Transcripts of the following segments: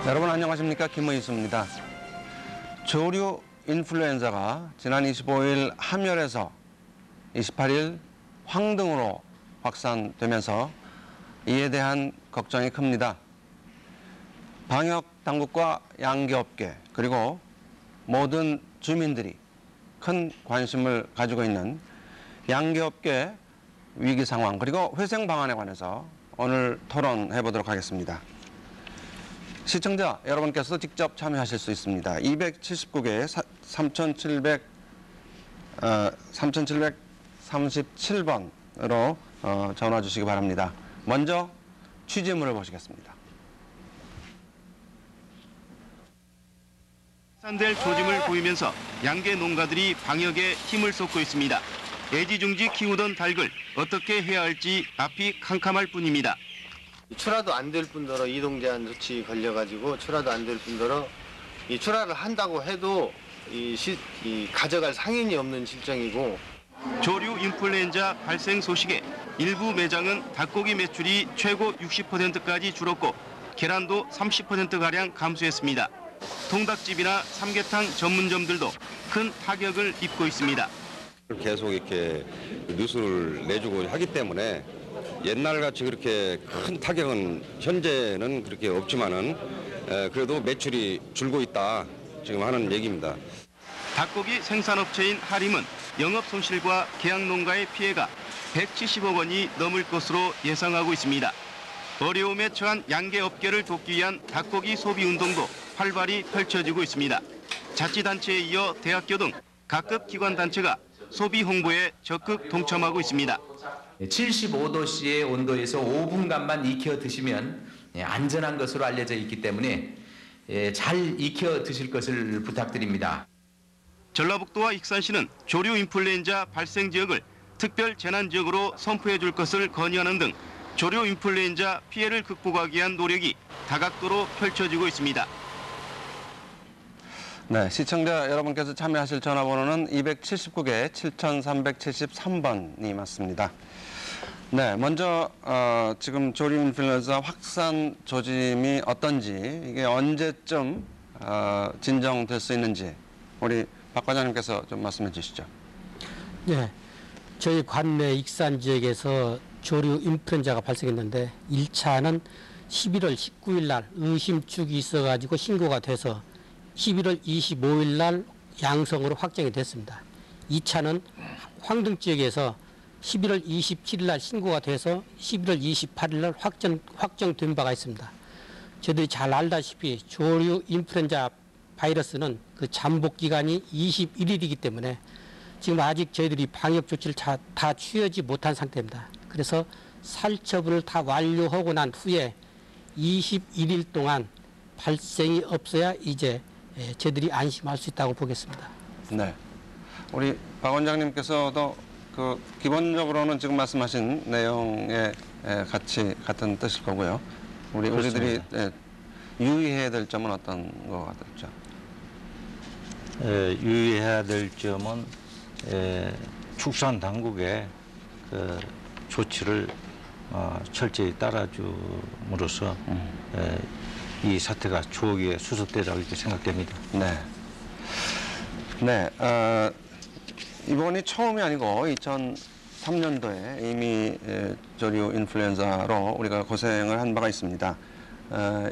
여러분 안녕하십니까, 김의수입니다. 조류 인플루엔자가 지난 25일 함열에서 28일 황등으로 확산되면서 이에 대한 걱정이 큽니다. 방역 당국과 양계업계 그리고 모든 주민들이 큰 관심을 가지고 있는 양계업계 위기 상황 그리고 회생 방안에 관해서 오늘 토론해 보도록 하겠습니다. 시청자 여러분께서도 직접 참여하실 수 있습니다. 279개 3737번으로 전화 주시기 바랍니다. 먼저 취재물을 보시겠습니다. 확산될 조짐을 보이면서 양계 농가들이 방역에 힘을 쏟고 있습니다. 애지중지 키우던 닭을 어떻게 해야 할지 앞이 캄캄할 뿐입니다. 출하도 안 될 뿐더러 이동제한 조치 걸려가지고 출하도 안 될 뿐더러 이 출하를 한다고 해도 가져갈 상인이 없는 실정이고, 조류 인플루엔자 발생 소식에 일부 매장은 닭고기 매출이 최고 60%까지 줄었고 계란도 30%가량 감소했습니다. 통닭집이나 삼계탕 전문점들도 큰 타격을 입고 있습니다. 계속 이렇게 뉴스를 내주고 하기 때문에 옛날같이 그렇게 큰 타격은 현재는 그렇게 없지만은 그래도 매출이 줄고 있다 지금 하는 얘기입니다. 닭고기 생산업체인 하림은 영업 손실과 계양 농가의 피해가 170억 원이 넘을 것으로 예상하고 있습니다. 어려움에 처한 양계 업계를 돕기 위한 닭고기 소비 운동도 활발히 펼쳐지고 있습니다. 자치단체에 이어 대학교 등 각급 기관 단체가 소비 홍보에 적극 동참하고 있습니다. 75도씨의 온도에서 5분간만 익혀 드시면 안전한 것으로 알려져 있기 때문에 잘 익혀 드실 것을 부탁드립니다. 전라북도와 익산시는 조류 인플루엔자 발생 지역을 특별 재난 지역으로 선포해 줄 것을 건의하는 등 조류 인플루엔자 피해를 극복하기 위한 노력이 다각도로 펼쳐지고 있습니다. 네, 시청자 여러분께서 참여하실 전화번호는 279개 7373번이 맞습니다. 네, 먼저 지금 조류 인플루엔자 확산 조짐이 어떤지, 이게 언제쯤 진정될 수 있는지 우리 박 과장님께서 좀 말씀해 주시죠. 네, 저희 관내 익산 지역에서 조류 인플루엔자가 발생했는데 1차는 11월 19일 날 의심축이 있어가지고 신고가 돼서 11월 25일 날 양성으로 확정이 됐습니다. 2차는 황등 지역에서 11월 27일 날 신고가 돼서 11월 28일 날 확정된 바가 있습니다. 저희들이 잘 알다시피 조류 인플루엔자 바이러스는 그 잠복 기간이 21일이기 때문에 지금 아직 저희들이 방역 조치를 다 취하지 못한 상태입니다. 그래서 살처분을 다 완료하고 난 후에 21일 동안 발생이 없어야 이제 저희들이 안심할 수 있다고 보겠습니다. 네, 우리 박 원장님께서도 그 기본적으로는 지금 말씀하신 내용에 같은 뜻일 거고요. 우리들이 유의해야 될 점은 어떤 것 같죠? 유의해야 될 점은 축산 당국의 그 조치를 철저히 따라줌으로써 이 사태가 조기에 수습되리라고 이렇게 생각됩니다. 네. 네. 이번이 처음이 아니고 2003년도에 이미 조류 인플루엔자로 우리가 고생을 한 바가 있습니다.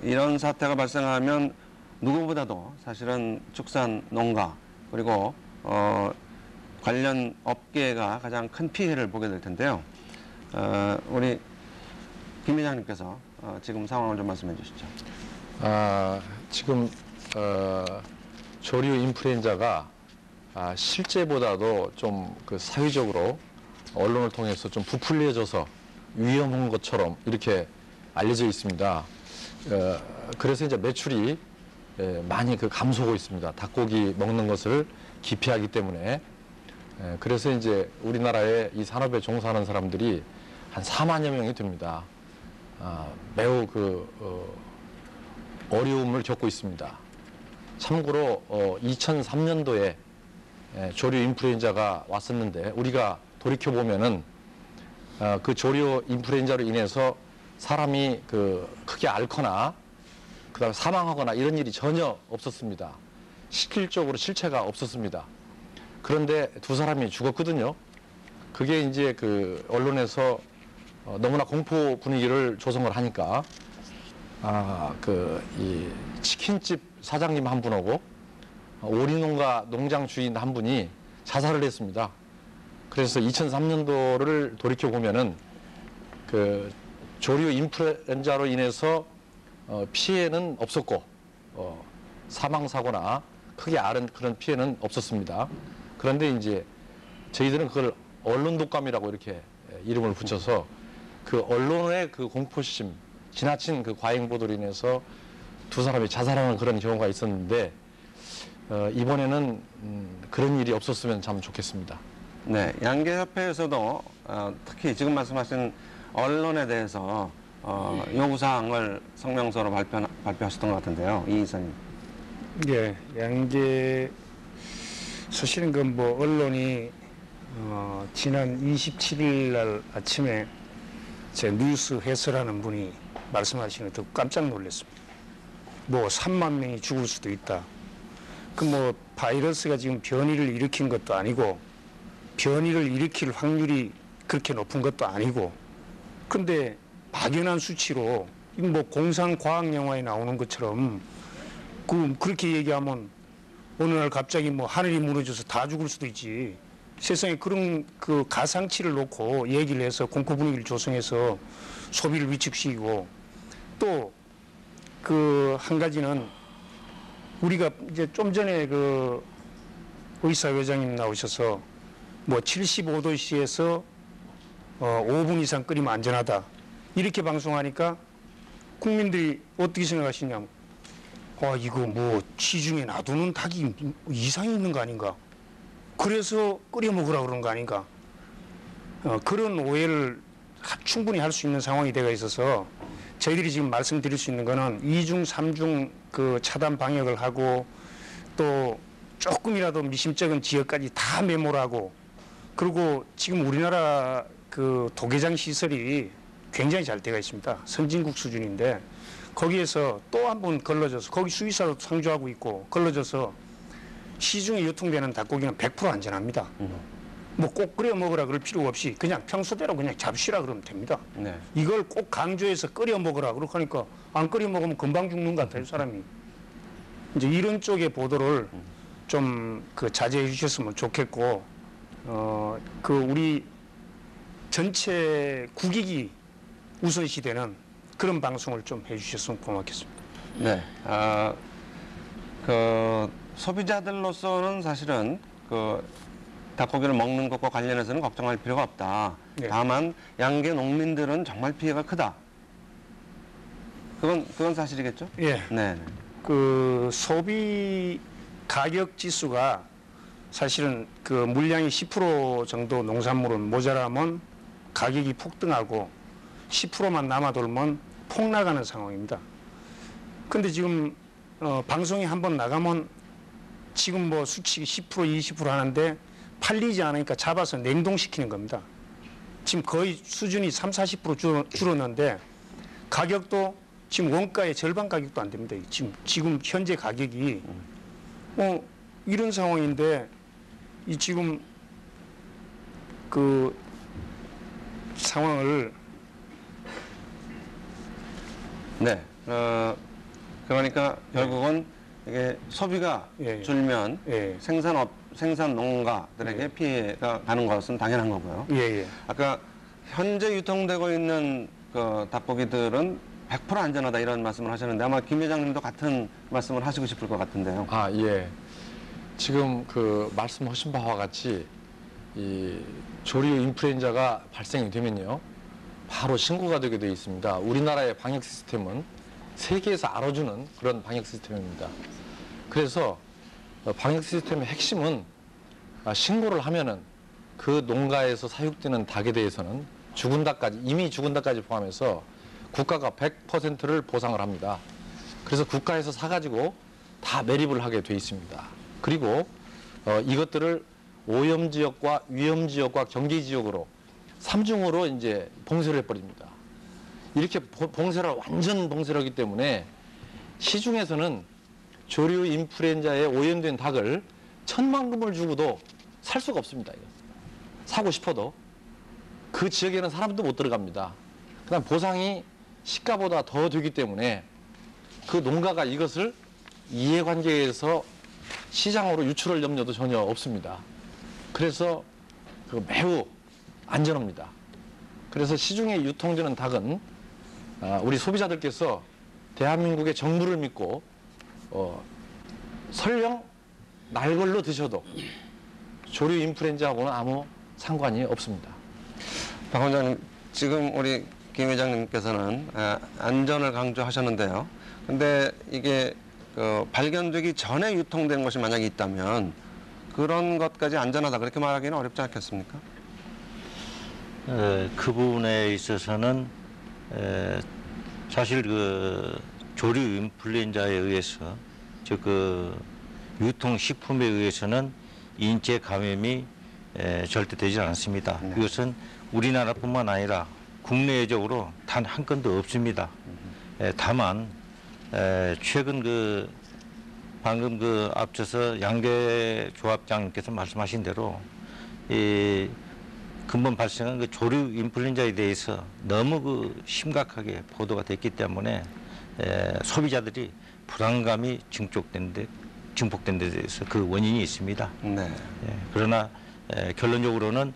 이런 사태가 발생하면 누구보다도 사실은 축산 농가 그리고 관련 업계가 가장 큰 피해를 보게 될 텐데요. 우리 김 회장님께서 지금 상황을 좀 말씀해 주시죠. 지금 조류 인플루엔자가 실제보다도 좀 그 사회적으로 언론을 통해서 좀 부풀려져서 위험한 것처럼 이렇게 알려져 있습니다. 그래서 이제 매출이 많이 감소하고 있습니다. 닭고기 먹는 것을 기피하기 때문에. 그래서 이제 우리나라에 이 산업에 종사하는 사람들이 한 4만여 명이 됩니다. 매우 어려움을 겪고 있습니다. 참고로 2003년도에 조류 인플루엔자가 왔었는데 우리가 돌이켜 보면은 그 조류 인플루엔자로 인해서 사람이 크게 앓거나 그다음에 사망하거나 이런 일이 전혀 없었습니다. 실질적으로 실체가 없었습니다. 그런데 두 사람이 죽었거든요. 그게 이제 그 언론에서 너무나 공포 분위기를 조성을 하니까 이 치킨집 사장님 한 분하고 오리농가 농장 주인 한 분이 자살을 했습니다. 그래서 2003년도를 돌이켜 보면은 그 조류 인플루엔자로 인해서 피해는 없었고 사망 사고나 크게 앓은 그런 피해는 없었습니다. 그런데 이제 저희들은 그걸 언론 독감이라고 이렇게 이름을 붙여서 그 언론의 그 공포심, 지나친 그 과잉 보도로 인해서 두 사람이 자살하는 그런 경우가 있었는데 이번에는 그런 일이 없었으면 참 좋겠습니다. 네, 양계협회에서도 특히 지금 말씀하신 언론에 대해서 요구사항을 성명서로 발표하셨던 것 같은데요. 이 이사님. 예, 양계 사실은 그 뭐 언론이 지난 27일 날 아침에 제 뉴스 해설하는 분이 말씀하시는 거 듣고 깜짝 놀랐습니다. 뭐 3만 명이 죽을 수도 있다. 그 뭐 바이러스가 지금 변이를 일으킨 것도 아니고 변이를 일으킬 확률이 그렇게 높은 것도 아니고 근데 막연한 수치로 뭐 공상 과학 영화에 나오는 것처럼 그렇게 얘기하면 어느 날 갑자기 뭐 하늘이 무너져서 다 죽을 수도 있지. 세상에 그런 그 가상치를 놓고 얘기를 해서 공포 분위기를 조성해서 소비를 위축시키고 또 그 한 가지는 우리가 이제 좀 전에 그 의사회장님 나오셔서 뭐 75도씨에서 5분 이상 끓이면 안전하다 이렇게 방송하니까 국민들이 어떻게 생각하시냐면 이거 뭐 시중에 놔두는 닭이 이상이 있는 거 아닌가 그래서 끓여 먹으라 그런 거 아닌가 그런 오해를 충분히 할 수 있는 상황이 되어 있어서 저희들이 지금 말씀드릴 수 있는 거는 2중, 3중 그 차단 방역을 하고 또 조금이라도 미심쩍은 지역까지 다 메모를 하고 그리고 지금 우리나라 그 도개장 시설이 굉장히 잘 되어 있습니다. 선진국 수준인데 거기에서 또 한 번 걸러져서 거기 수의사도 상주하고 있고 걸러져서 시중에 유통되는 닭고기는 100% 안전합니다. 뭐 꼭 끓여 먹으라 그럴 필요가 없이 그냥 평소대로 그냥 잡수시라 그러면 됩니다. 네. 이걸 꼭 강조해서 끓여 먹으라 그러고 하니까 안 끓여 먹으면 금방 죽는 것 같아요, 사람이. 이제 이런 쪽의 보도를 좀 그 자제해 주셨으면 좋겠고, 그 우리 전체 국익이 우선시되는 그런 방송을 좀 해주셨으면 고맙겠습니다. 네, 그 소비자들로서는 사실은 그 닭고기를 먹는 것과 관련해서는 걱정할 필요가 없다. 네. 다만 양계 농민들은 정말 피해가 크다. 그건 사실이겠죠? 예. 네. 그 소비 가격 지수가 사실은 그 물량이 10% 정도 농산물은 모자라면 가격이 폭등하고 10%만 남아돌면 폭락하는 상황입니다. 근데 지금 방송이 한번 나가면 지금 뭐 수치 10% 20% 하는데 팔리지 않으니까 잡아서 냉동시키는 겁니다. 지금 거의 수준이 30-40% 줄었는데 가격도 지금 원가의 절반 가격도 안 됩니다. 지금 현재 가격이 이런 상황인데 이 지금 그 상황을 네. 그러니까 결국은 이게 소비가 예. 줄면 예. 생산 농가들에게 예. 피해가 가는 것은 당연한 거고요. 예. 아까 현재 유통되고 있는 그 닭고기들은 100% 안전하다 이런 말씀을 하셨는데 아마 김 회장님도 같은 말씀을 하시고 싶을 것 같은데요. 예. 지금 그 말씀하신 바와 같이 이 조류 인플루엔자가 발생이 되면요. 바로 신고가 되게 되어 있습니다. 우리나라의 방역 시스템은 세계에서 알아주는 그런 방역 시스템입니다. 그래서 방역 시스템의 핵심은 신고를 하면은 그 농가에서 사육되는 닭에 대해서는 죽은 닭까지, 이미 죽은 닭까지 포함해서 국가가 100%를 보상을 합니다. 그래서 국가에서 사가지고 다 매립을 하게 돼 있습니다. 그리고 이것들을 오염지역과 위험지역과 경계지역으로 3중으로 이제 봉쇄를 해버립니다. 이렇게 봉쇄를 완전 봉쇄를 하기 때문에 시중에서는 조류 인플루엔자에 오염된 닭을 1,000만 금을 주고도 살 수가 없습니다. 이거. 사고 싶어도 그 지역에는 사람도 못 들어갑니다. 그다음 보상이 시가보다 더 되기 때문에 그 농가가 이것을 이해관계에서 시장으로 유출할 염려도 전혀 없습니다. 그래서 그 매우 안전합니다. 그래서 시중에 유통되는 닭은 우리 소비자들께서 대한민국의 정부를 믿고 설령 날 걸로 드셔도 조류 인플루엔자하고는 아무 상관이 없습니다. 박 원장님, 지금 우리 김 회장님께서는 안전을 강조하셨는데요. 근데 이게 발견되기 전에 유통된 것이 만약에 있다면 그런 것까지 안전하다 그렇게 말하기는 어렵지 않겠습니까? 그 부분에 있어서는 사실 그 조류 인플루엔자에 의해서 즉 그 유통식품에 의해서는 인체 감염이 절대 되지 않습니다. 네. 이것은 우리나라뿐만 아니라 국내적으로 단 한 건도 없습니다. 다만 최근 그 방금 그 앞서서 양계 조합장님께서 말씀하신 대로 이 근본 발생한 그 조류 인플루엔자에 대해서 너무 그 심각하게 보도가 됐기 때문에 소비자들이 불안감이 증폭된 데 대해서 그 원인이 있습니다. 네. 그러나 결론적으로는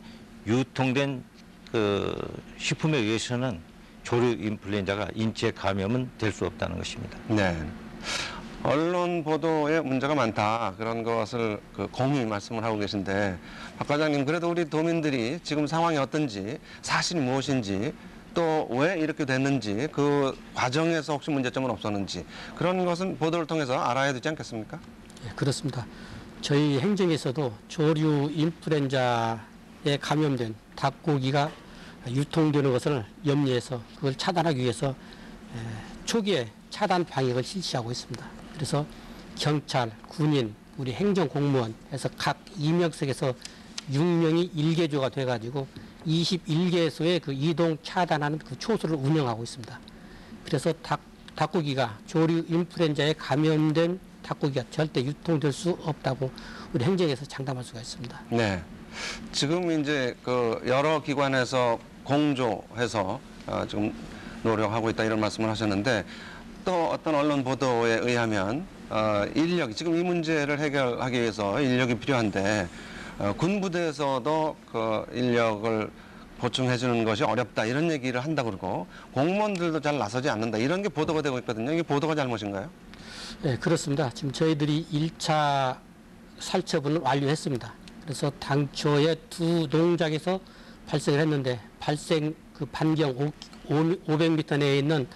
유통된 그 식품에 의해서는 조류 인플루엔자가 인체 감염은 될 수 없다는 것입니다. 네. 언론 보도에 문제가 많다 그런 것을 공히 말씀을 하고 계신데 박 과장님, 그래도 우리 도민들이 지금 상황이 어떤지, 사실이 무엇인지, 또 왜 이렇게 됐는지, 그 과정에서 혹시 문제점은 없었는지 그런 것은 보도를 통해서 알아야 되지 않겠습니까? 예, 그렇습니다. 저희 행정에서도 조류 인플루엔자에 감염된 닭고기가 유통되는 것을 염려해서 그걸 차단하기 위해서 초기에 차단 방역을 실시하고 있습니다. 그래서 경찰, 군인, 우리 행정공무원 해서 각 임역석에서 6명이 1개조가 돼가지고 21개소의 그 이동 차단하는 그 초소를 운영하고 있습니다. 그래서 닭고기가 조류 인플루엔자에 감염된 닭고기가 절대 유통될 수 없다고 우리 행정에서 장담할 수가 있습니다. 네. 지금 이제 그 여러 기관에서 공조해서 지금 노력하고 있다 이런 말씀을 하셨는데 또 어떤 언론 보도에 의하면 인력, 지금 이 문제를 해결하기 위해서 인력이 필요한데 군부대에서도 그 인력을 보충해 주는 것이 어렵다 이런 얘기를 한다 그러고 공무원들도 잘 나서지 않는다 이런 게 보도가 되고 있거든요. 이게 보도가 잘못인가요? 네, 그렇습니다. 지금 저희들이 1차 살처분을 완료했습니다. 그래서 당초에 두 농장에서 발생을 했는데 발생 그 반경 500m 내에 있는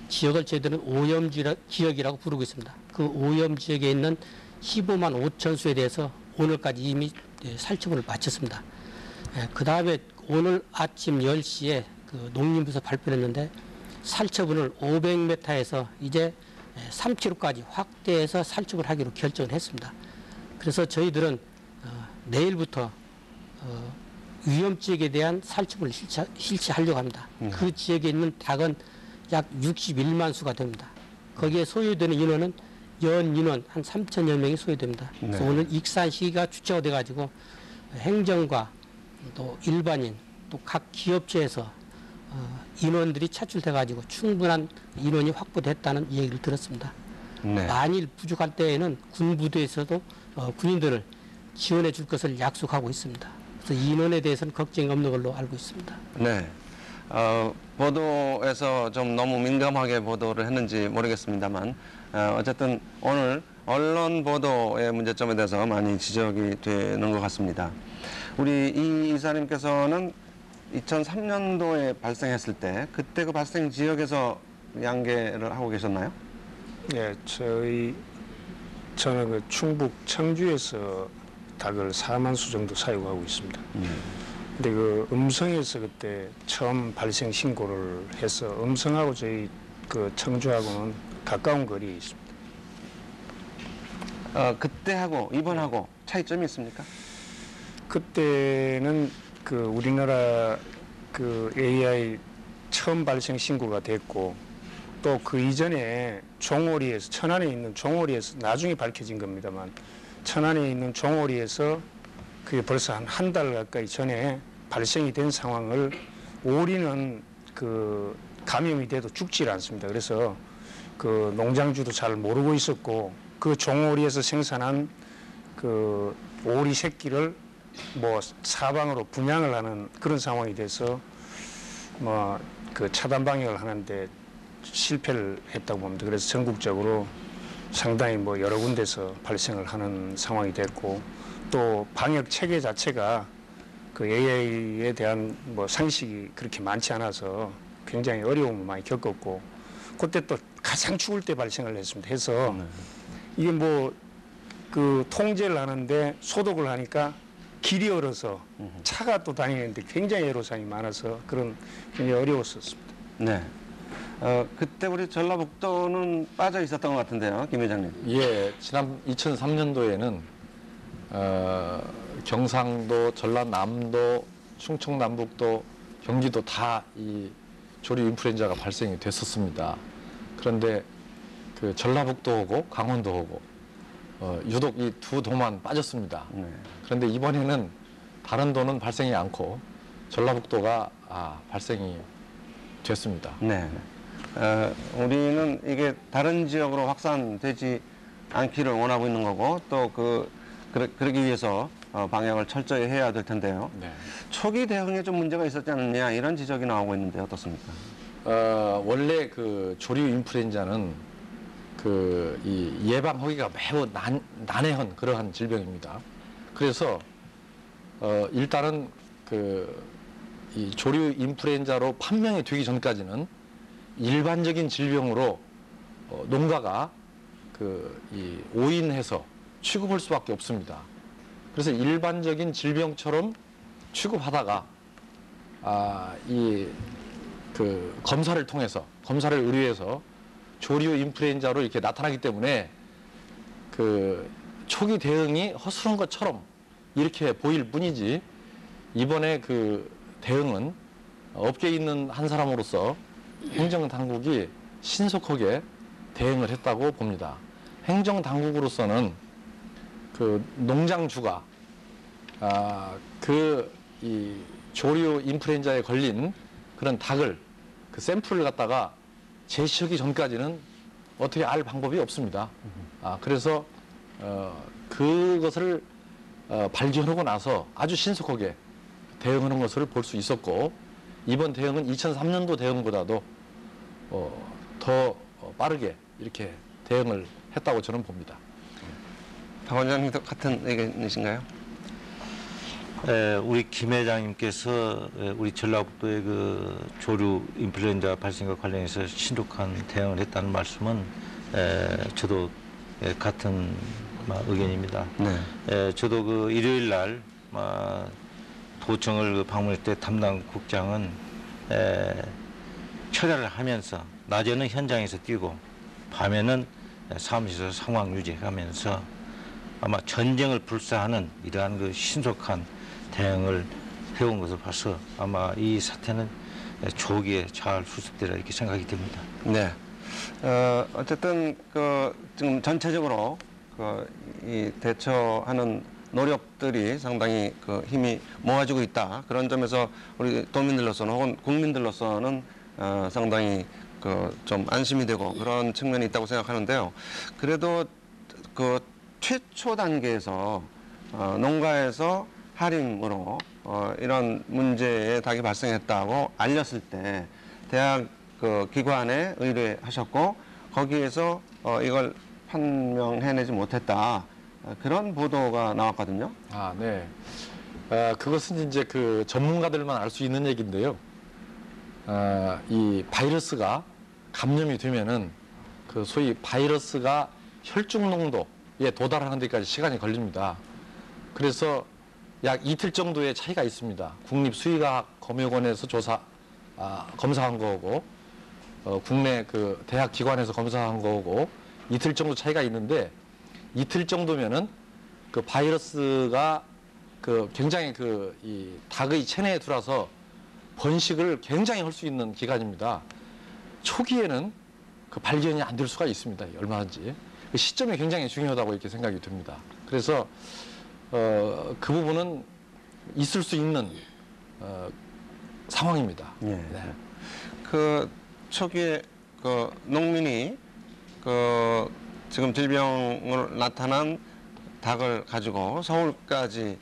지역을 저희들은 오염 지역이라고 부르고 있습니다. 그 오염 지역에 있는 15만 5천 수에 대해서 오늘까지 이미 살처분을 마쳤습니다. 그 다음에 오늘 아침 10시에 그 농림부에서 발표했는데 살처분을 500m에서 이제 3km까지 확대해서 살처분을 하기로 결정을 했습니다. 그래서 저희들은 내일부터 위험 지역에 대한 살처분을 실시하려고 합니다. 그 지역에 있는 닭은 약 61만 수가 됩니다. 거기에 소요되는 인원은 연 인원 한 3천여 명이 소요됩니다. 그래서 오늘 익산시가 주체가 돼가지고 행정과 또 일반인 또 각 기업체에서 인원들이 차출돼가지고 충분한 인원이 확보됐다는 얘기를 들었습니다. 네. 만일 부족할 때에는 군부대에서도 군인들을 지원해 줄 것을 약속하고 있습니다. 그래서 인원에 대해서는 걱정이 없는 걸로 알고 있습니다. 네. 보도에서 좀 너무 민감하게 보도를 했는지 모르겠습니다만 어쨌든 오늘 언론 보도의 문제점에 대해서 많이 지적이 되는 것 같습니다. 우리 이 이사님께서는 2003년도에 발생했을 때 그때 그 발생 지역에서 양계를 하고 계셨나요? 네, 저는 그 충북 청주에서 닭을 4만 수 정도 사육하고 있습니다. 근데 그 음성에서 그때 처음 발생 신고를 해서 음성하고 저희 그 청주하고는 가까운 거리에 있습니다. 그때하고 이번하고 차이점이 있습니까? 그때는 그 우리나라 그 AI 처음 발생 신고가 됐고 또 그 이전에 종오리에서 천안에 있는 종오리에서 나중에 밝혀진 겁니다만 천안에 있는 종오리에서 그게 벌써 한 달 가까이 전에 발생이 된 상황을 오리는 그 감염이 돼도 죽질 않습니다. 그래서 그 농장주도 잘 모르고 있었고 그 종오리에서 생산한 그 오리 새끼를 뭐 사방으로 분양을 하는 그런 상황이 돼서 뭐 그 차단 방역을 하는데 실패를 했다고 봅니다. 그래서 전국적으로 상당히 뭐 여러 군데서 발생을 하는 상황이 됐고 또 방역 체계 자체가 그 AI에 대한 뭐 상식이 그렇게 많지 않아서 굉장히 어려움을 많이 겪었고 그때 또 가장 추울 때 발생을 했습니다. 해서 이게 뭐 그 통제를 하는데 소독을 하니까 길이 얼어서 차가 또 다니는데 굉장히 애로사항이 많아서 그런 굉장히 어려웠었습니다. 네. 그때 우리 전라북도는 빠져 있었던 것 같은데요, 김 회장님. 예, 지난 2003년도에는 경상도, 전라남도, 충청남북도, 경기도 다 이 조류 인플루엔자가 발생이 됐었습니다. 그런데 그 전라북도하고 강원도하고 유독 이 두 도만 빠졌습니다. 네. 그런데 이번에는 다른 도는 발생이 않고 전라북도가 발생이 됐습니다. 네. 우리는 이게 다른 지역으로 확산되지 않기를 원하고 있는 거고 또 그러기 위해서 방역을 철저히 해야 될 텐데요. 네. 초기 대응에 좀 문제가 있었지 않느냐 이런 지적이 나오고 있는데 어떻습니까? 원래 그 조류 인플루엔자는 그 이 예방하기가 매우 난해한 그러한 질병입니다. 그래서 일단은 그 이 조류 인플루엔자로 판명이 되기 전까지는 일반적인 질병으로 농가가 그 이 오인해서 취급할 수밖에 없습니다. 그래서 일반적인 질병처럼 취급하다가 이 그 검사를 의뢰해서 조류 인플루엔자로 이렇게 나타나기 때문에 그 초기 대응이 허술한 것처럼 이렇게 보일 뿐이지 이번에 그 대응은 업계에 있는 한 사람으로서 행정당국이 신속하게 대응을 했다고 봅니다. 행정당국으로서는 그 농장주가 그 이 조류 인플루엔자에 걸린 그런 닭을 그 샘플을 갖다가 제시하기 전까지는 어떻게 알 방법이 없습니다. 그래서 그것을 발견하고 나서 아주 신속하게 대응하는 것을 볼 수 있었고 이번 대응은 2003년도 대응보다도 더 빠르게 이렇게 대응을 했다고 저는 봅니다. 박 원장님도 같은 의견이신가요? 우리 김 회장님께서 우리 전라북도의 그 조류 인플루엔자 발생과 관련해서 신속한 대응을 했다는 말씀은 저도 같은 의견입니다. 네. 저도 그 일요일 날 도청을 방문할 때 담당 국장은 철야를 하면서 낮에는 현장에서 뛰고 밤에는 사무실에서 상황 유지하면서 아마 전쟁을 불사하는 이러한 그 신속한 대응을 해온 것을 봐서 아마 이 사태는 조기에 잘 수습되리라 이렇게 생각이 됩니다. 네. 어쨌든 지금 전체적으로 이 대처하는 노력들이 상당히 힘이 모아지고 있다. 그런 점에서 우리 도민들로서는 혹은 국민들로서는 상당히 좀 안심이 되고 그런 측면이 있다고 생각하는데요. 그래도 최초 단계에서 농가에서 하림으로 이런 문제에 닭이 발생했다고 알렸을 때 대학 기관에 의뢰하셨고 거기에서 이걸 판명해내지 못했다 그런 보도가 나왔거든요. 네. 그것은 이제 그 전문가들만 알 수 있는 얘기인데요. 이 바이러스가 감염이 되면은 그 소위 바이러스가 혈중 농도에 도달하는 데까지 시간이 걸립니다. 그래서 약 이틀 정도의 차이가 있습니다. 국립수의과학검역원에서 검사한 거고, 국내 그 대학 기관에서 검사한 거고, 이틀 정도 차이가 있는데, 이틀 정도면은 그 바이러스가 굉장히 이 닭의 체내에 들어와서 번식을 굉장히 할 수 있는 기간입니다. 초기에는 그 발견이 안 될 수가 있습니다. 얼마든지. 그 시점이 굉장히 중요하다고 이렇게 생각이 듭니다. 그래서 그 부분은 있을 수 있는 상황입니다. 예. 네. 그 초기에 그 농민이 그 지금 질병을 나타난 닭을 가지고 서울까지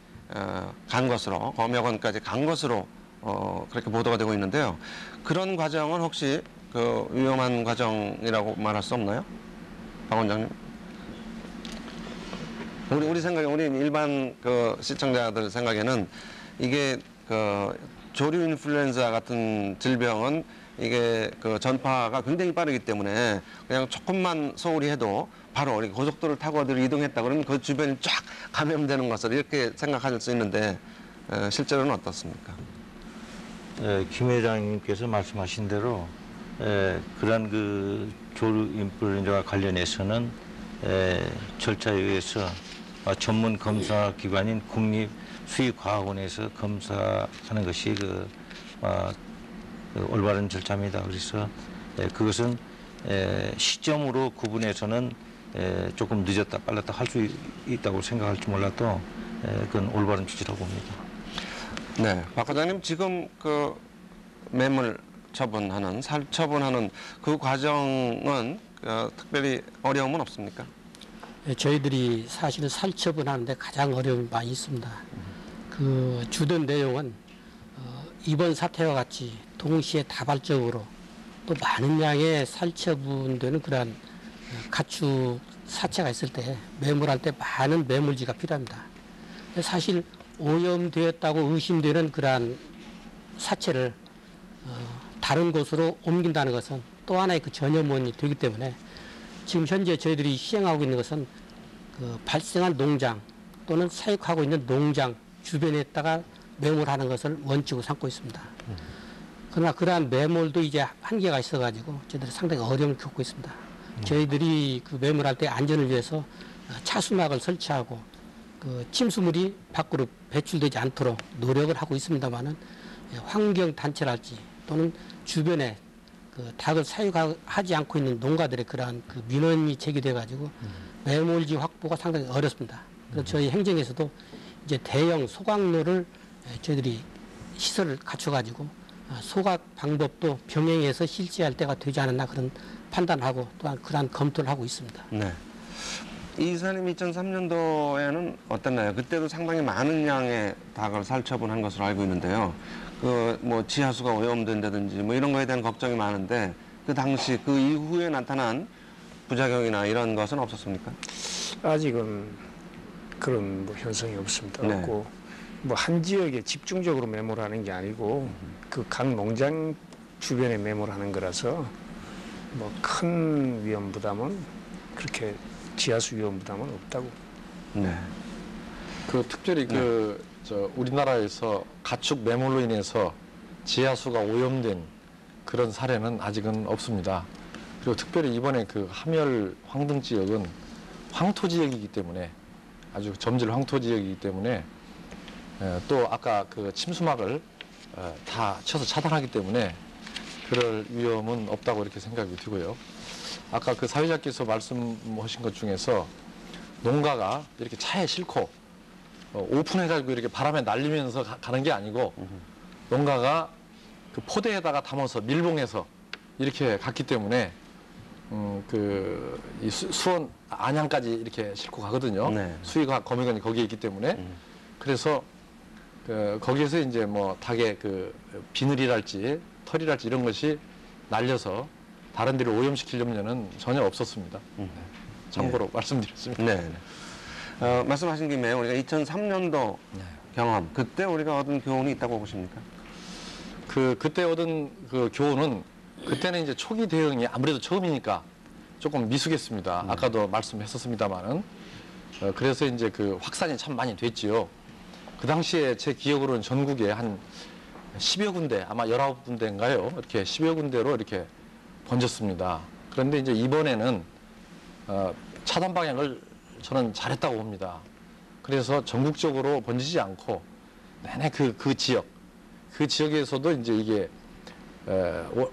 간 것으로 검역원까지 간 것으로 그렇게 보도가 되고 있는데요. 그런 과정은 혹시 그 위험한 과정이라고 말할 수 없나요, 박 원장님? 우리 생각에 우리 일반 그 시청자들 생각에는 이게 그 조류 인플루엔자 같은 질병은 이게 그 전파가 굉장히 빠르기 때문에 그냥 조금만 소홀히 해도 바로 이렇게 고속도로를 타고 어디로 이동했다 그러면 그 주변이 쫙 감염되는 것을 이렇게 생각할 수 있는데 실제로는 어떻습니까? 김 회장님께서 말씀하신 대로 그런 그 조류 인플루엔자와 관련해서는 절차에 의해서 전문 검사 기관인 국립수의과학원에서 검사하는 것이 그 올바른 절차입니다. 그래서 그것은 시점으로 구분해서는 조금 늦었다 빨랐다 할 수 있다고 생각할지 몰라도 그건 올바른 조치라고 봅니다. 네, 박 과장님 지금 그 매물 처분하는 살 처분하는 그 과정은 특별히 어려움은 없습니까? 저희들이 사실은 살 처분하는데 가장 어려움이 많이 있습니다. 그 주된 내용은 이번 사태와 같이 동시에 다발적으로 또 많은 양의 살 처분되는 그러한 가축 사체가 있을 때 매물할 때 많은 매물지가 필요합니다. 사실 오염되었다고 의심되는 그러한 사체를 다른 곳으로 옮긴다는 것은 또 하나의 그 전염원이 되기 때문에 지금 현재 저희들이 시행하고 있는 것은 그 발생한 농장 또는 사육하고 있는 농장 주변에다가 매몰하는 것을 원칙으로 삼고 있습니다. 그러나 그러한 매몰도 이제 한계가 있어가지고 저희들이 상당히 어려움을 겪고 있습니다. 저희들이 그 매몰할 때 안전을 위해서 차수막을 설치하고 그 침수물이 밖으로 배출되지 않도록 노력을 하고 있습니다만은 환경 단체랄지 또는 주변에 그 닭을 사육하지 않고 있는 농가들의 그러한 그 민원이 제기돼 가지고 매몰지 확보가 상당히 어렵습니다. 그래서 저희 행정에서도 이제 대형 소각로를 저희들이 시설을 갖춰 가지고 소각 방법도 병행해서 실시할 때가 되지 않았나 그런 판단하고 또한 그러한 검토를 하고 있습니다. 네. 이 이사님 2003년도에는 어땠나요? 그때도 상당히 많은 양의 닭을 살처분한 것으로 알고 있는데요. 그 뭐 지하수가 오염된다든지 뭐 이런 거에 대한 걱정이 많은데 그 당시 그 이후에 나타난 부작용이나 이런 것은 없었습니까? 아직은 그런 뭐 현상이 없습니다. 네. 없고 뭐 한 지역에 집중적으로 매몰하는 게 아니고 그 각 농장 주변에 매몰하는 거라서 뭐 큰 위험 부담은 그렇게 지하수 위험 부담은 없다고. 네. 그 특별히 우리나라에서 가축 매몰로 인해서 지하수가 오염된 그런 사례는 아직은 없습니다. 그리고 특별히 이번에 그 함열 황등 지역은 황토 지역이기 때문에 아주 점질 황토 지역이기 때문에 또 아까 그 침수막을 다 쳐서 차단하기 때문에 그럴 위험은 없다고 이렇게 생각이 들고요. 아까 그 사회자께서 말씀하신 것 중에서 농가가 이렇게 차에 싣고 오픈해가지고 이렇게 바람에 날리면서 가는 게 아니고 농가가 그 포대에다가 담아서 밀봉해서 이렇게 갔기 때문에 이 수원 안양까지 이렇게 싣고 가거든요. 네. 수의가 검역원이 거기에 있기 때문에 그래서 거기에서 이제 뭐 닭의 그 비늘이랄지 털이랄지 이런 것이 날려서 다른 데를 오염시킬 염려는 전혀 없었습니다. 참고로 말씀드렸습니다. 네. 말씀하신 김에 우리가 2003년도 경험, 그때 우리가 얻은 교훈이 있다고 보십니까? 그때 얻은 그 교훈은 그때는 이제 초기 대응이 아무래도 처음이니까 조금 미숙했습니다. 아까도 말씀했었습니다만은 그래서 이제 그 확산이 참 많이 됐지요. 그 당시에 제 기억으로는 전국에 한 10여 군데, 아마 19군데인가요? 이렇게 10여 군데로 이렇게 번졌습니다. 그런데 이제 이번에는 차단 방향을 저는 잘했다고 봅니다. 그래서 전국적으로 번지지 않고 내내 그 지역에서도 이제 이게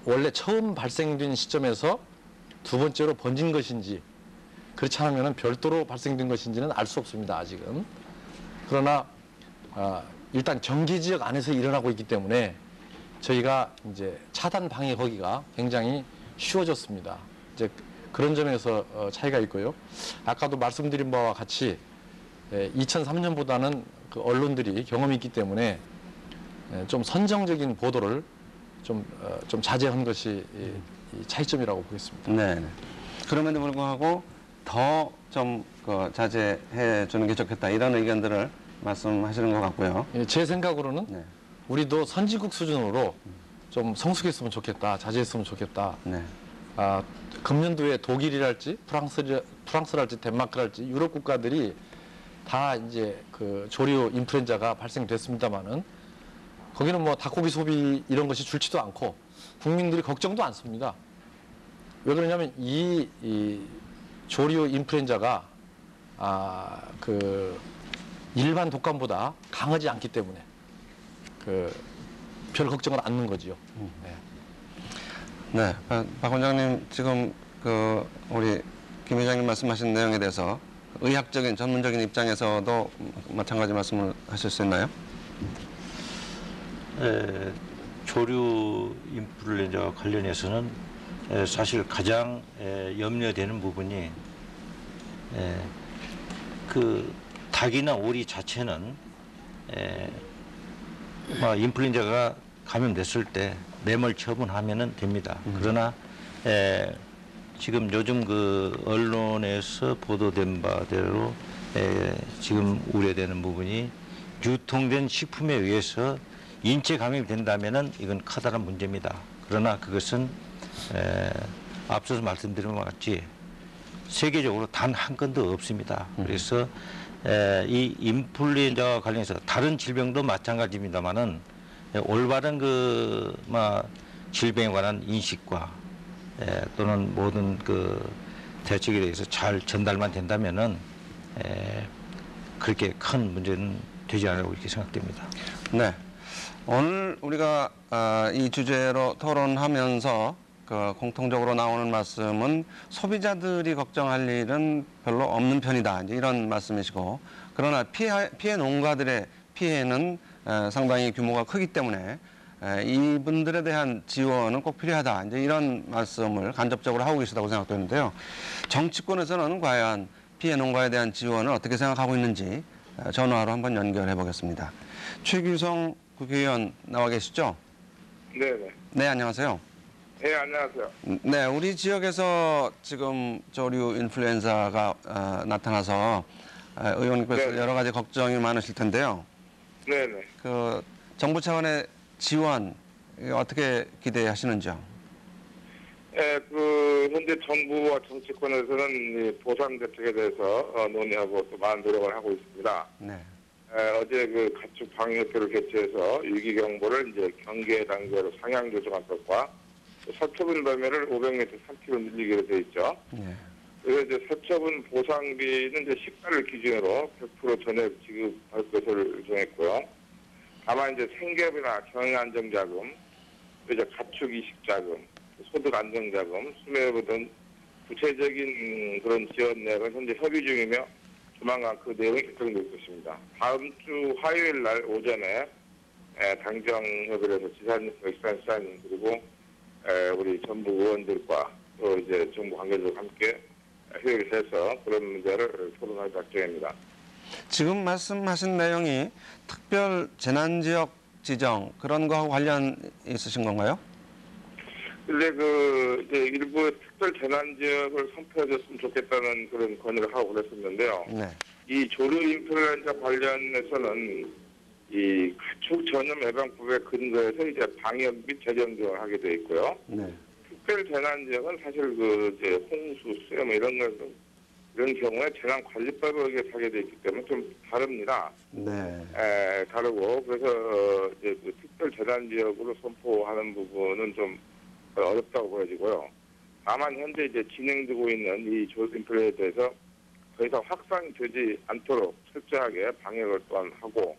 원래 처음 발생된 시점에서 두 번째로 번진 것인지 그렇지 않으면 별도로 발생된 것인지는 알 수 없습니다. 아직은. 그러나 일단 경계 지역 안에서 일어나고 있기 때문에 저희가 이제 차단 방역하기가 굉장히 쉬워졌습니다. 이제 그런 점에서 차이가 있고요. 아까도 말씀드린 바와 같이 2003년보다는 그 언론들이 경험이 있기 때문에 좀 선정적인 보도를 좀 자제한 것이 이 차이점이라고 보겠습니다. 네. 그럼에도 불구하고 더 좀 자제해 주는 게 좋겠다 이런 의견들을 말씀하시는 것 같고요. 제 생각으로는 네. 우리도 선진국 수준으로 좀 성숙했으면 좋겠다, 자제했으면 좋겠다. 네. 금년도에 독일이랄지 프랑스랄지 덴마크랄지 유럽 국가들이 다 이제 그 조류 인플루엔자가 발생됐습니다만은 거기는 뭐 닭고기 소비 이런 것이 줄지도 않고 국민들이 걱정도 않습니다. 왜 그러냐면 이 조류 인플루엔자가 그 일반 독감보다 강하지 않기 때문에 별 걱정을 않는 거지요. 네, 박 원장님 지금 우리 김 회장님 말씀하신 내용에 대해서 의학적인 전문적인 입장에서도 마찬가지 말씀을 하실 수 있나요? 조류 인플루엔자와 관련해서는 사실 가장 염려되는 부분이 그 닭이나 오리 자체는 인플루엔자가 감염됐을 때 매몰 처분하면은 됩니다. 그러나 지금 요즘 그 언론에서 보도된 바대로 지금 우려되는 부분이 유통된 식품에 의해서 인체 감염이 된다면은 이건 커다란 문제입니다. 그러나 그것은 앞서서 말씀드린 것 같이 세계적으로 단 한 건도 없습니다. 그래서 이 인플루엔자와 관련해서 다른 질병도 마찬가지입니다만은 올바른 질병에 관한 인식과 또는 모든 대책에 대해서 잘 전달만 된다면은 그렇게 큰 문제는 되지 않으라고 이렇게 생각됩니다. 네. 오늘 우리가 이 주제로 토론하면서 공통적으로 나오는 말씀은 소비자들이 걱정할 일은 별로 없는 편이다. 이제 이런 말씀이시고, 그러나 피해 농가들의 피해는 상당히 규모가 크기 때문에 이분들에 대한 지원은 꼭 필요하다. 이제 이런 말씀을 간접적으로 하고 계시다고 생각되는데요. 정치권에서는 과연 피해 농가에 대한 지원을 어떻게 생각하고 있는지 전화로 한번 연결해 보겠습니다. 최규성 국회의원 나와 계시죠? 네네. 네, 안녕하세요. 네, 안녕하세요. 네, 우리 지역에서 지금 조류 인플루엔자가 나타나서 의원님께서 네. 여러 가지 걱정이 많으실 텐데요. 네네. 정부 차원의 지원 어떻게 기대하시는지요? 현재 정부와 정치권에서는 이 보상 대책에 대해서 논의하고 또 많은 노력을 하고 있습니다. 네. 어제 가축 방역회를 개최해서 유기경보를 이제 경계 단계로 상향 조정한 것과 서처분 범위를 500m 3km 늘리기로 되어 있죠. 네. 그래서 이제 서처분 보상비는 이제 식단을 기준으로 100% 전액 지급할 것을 정했고요. 다만 이제 생계비나 경영안정자금, 이제 가축 이식자금, 소득 안정자금, 수매여부 등 구체적인 그런 지원 내역은 현재 협의 중이며 조만간 그 내용이 결정될 것입니다. 다음 주 화요일 날 오전에 당정협의를 해서 지사님, 역시사님 그리고 우리 전부 의원들과 또 이제 정부 관계자들과 함께 회의를 해서 그런 문제를 토론할 작정입니다. 지금 말씀하신 내용이 특별 재난지역 지정 그런 거하고 관련 있으신 건가요? 근데 이제 일부 특별 재난지역을 선포해줬으면 좋겠다는 그런 건의를 하고 그랬었는데요. 네. 이 조류 인플루엔자 관련해서는 이 가축 전염 예방법에 근거해서 이제 방역 및 재정 지원을 하게 돼 있고요. 네. 특별 재난지역은 사실 이제 홍수, 수해 이런 경우에 재난관리법에 의해서 돼 있기 때문에 좀 다릅니다. 네. 다르고 그래서 이제 특별 재난지역으로 선포하는 부분은 좀 어렵다고 보여지고요. 다만 현재 이제 진행되고 있는 이 조류 인플루엔자에 대해서 더 이상 확산이 되지 않도록 철저하게 방역을 또한 하고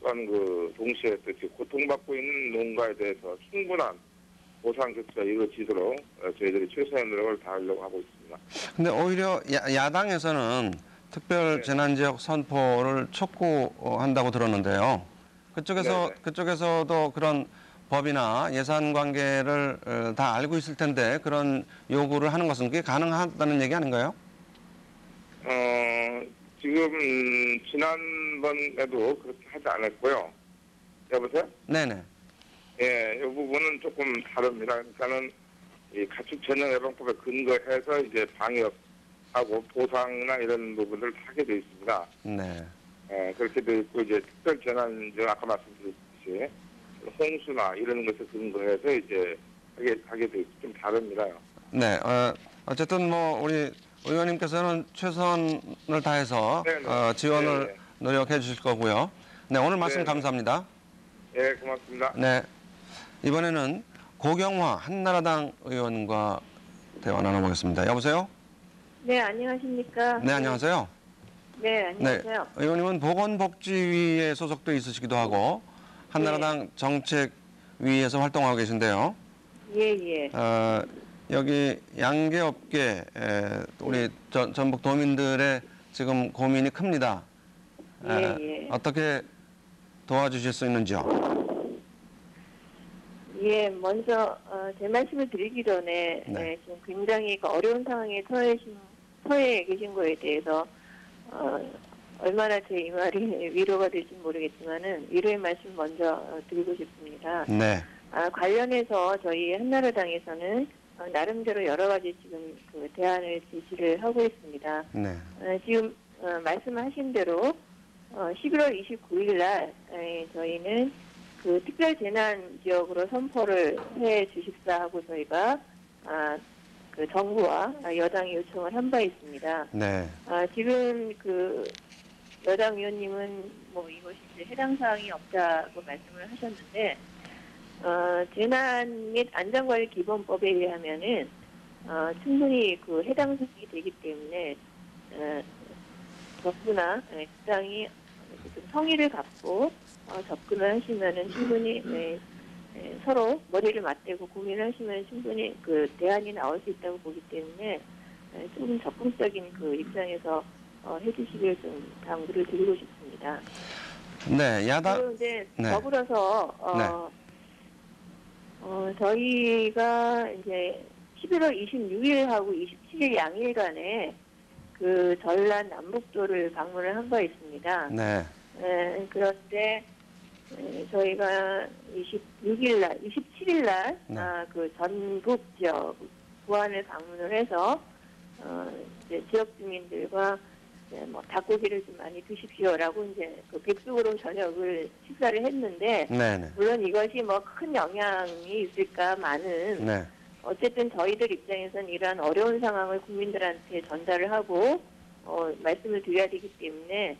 또한 동시에 또 고통받고 있는 농가에 대해서 충분한 보상 조치가 이루어지도록 저희들이 최선의 노력을 다하려고 하고 있습니다. 근데 오히려 야당에서는 특별 재난지역 선포를 촉구한다고 들었는데요. 그쪽에서도 그런 법이나 예산 관계를 다 알고 있을 텐데 그런 요구를 하는 것은 그게 가능하다는 얘기 아닌가요? 지금 지난번에도 그렇게 하지 않았고요. 여보세요? 네네. 예, 이 부분은 조금 다릅니다. 그러니까는 이 가축 전염 예방법에 근거해서 이제 방역하고 보상이나 이런 부분을 하게 돼 있습니다. 네. 예, 그렇게 돼 있고 이제 특별 재난지역 아까 말씀드렸듯이 홍수나 이런 것에 근거해서 이제 하게 돼 있고 좀 다릅니다. 네. 어쨌든 뭐 우리 의원님께서는 최선을 다해서 지원을 노력해 주실 거고요. 네, 오늘 말씀 감사합니다. 예, 고맙습니다. 네. 이번에는 고경화 한나라당 의원과 대화 나눠보겠습니다. 여보세요? 네, 안녕하십니까? 네, 안녕하세요. 네, 안녕하세요. 네, 의원님은 보건복지위에 소속돼 있으시기도 하고 한나라당 정책위에서 활동하고 계신데요. 예. 여기 양계업계 우리 전북 도민들의 지금 고민이 큽니다. 예. 어떻게 도와주실 수 있는지요? 예, 먼저 제 말씀을 드리기 전에 지금 굉장히 어려운 상황에 처해 계신 거에 대해서 얼마나 제 이 말이 위로가 될지 모르겠지만은 위로의 말씀 먼저 드리고 싶습니다. 네. 관련해서 저희 한나라당에서는 나름대로 여러 가지 지금 그 대안을 제시를 하고 있습니다. 네. 지금 말씀하신 대로 11월 29일 날 저희는 그 특별 재난 지역으로 선포를 해 주십사 하고 저희가 그 정부와 여당이 요청을 한 바 있습니다. 네. 지금 그 여당 의원님은 뭐 이것이 이제 해당 사항이 없다고 말씀을 하셨는데 재난 및 안전관리 기본법에 의하면은 충분히 그 해당 사항이 되기 때문에 적구나 시장이 성의를 갖고 접근을 하시면은 충분히 서로 머리를 맞대고 고민을 하시면 충분히 그 대안이 나올 수 있다고 보기 때문에 조금 적극적인 그 입장에서 해주시길 좀 당부를 드리고 싶습니다. 네, 야당. 그리고 이제 더불어서 저희가 이제 11월 26일하고 27일 양일간에 그 전란 남북도를 방문을 한 바 있습니다. 네. 그런데 저희가 26일 날, 27일 날 그 전북 지역 부안을 방문을 해서 이제 지역 주민들과 이제 뭐 닭고기를 좀 많이 드십시오라고 이제 그 백숙으로 저녁을 식사를 했는데 네네. 물론 이것이 뭐 큰 영향이 있을까만은 어쨌든 저희들 입장에서는 이러한 어려운 상황을 국민들한테 전달을 하고 말씀을 드려야 되기 때문에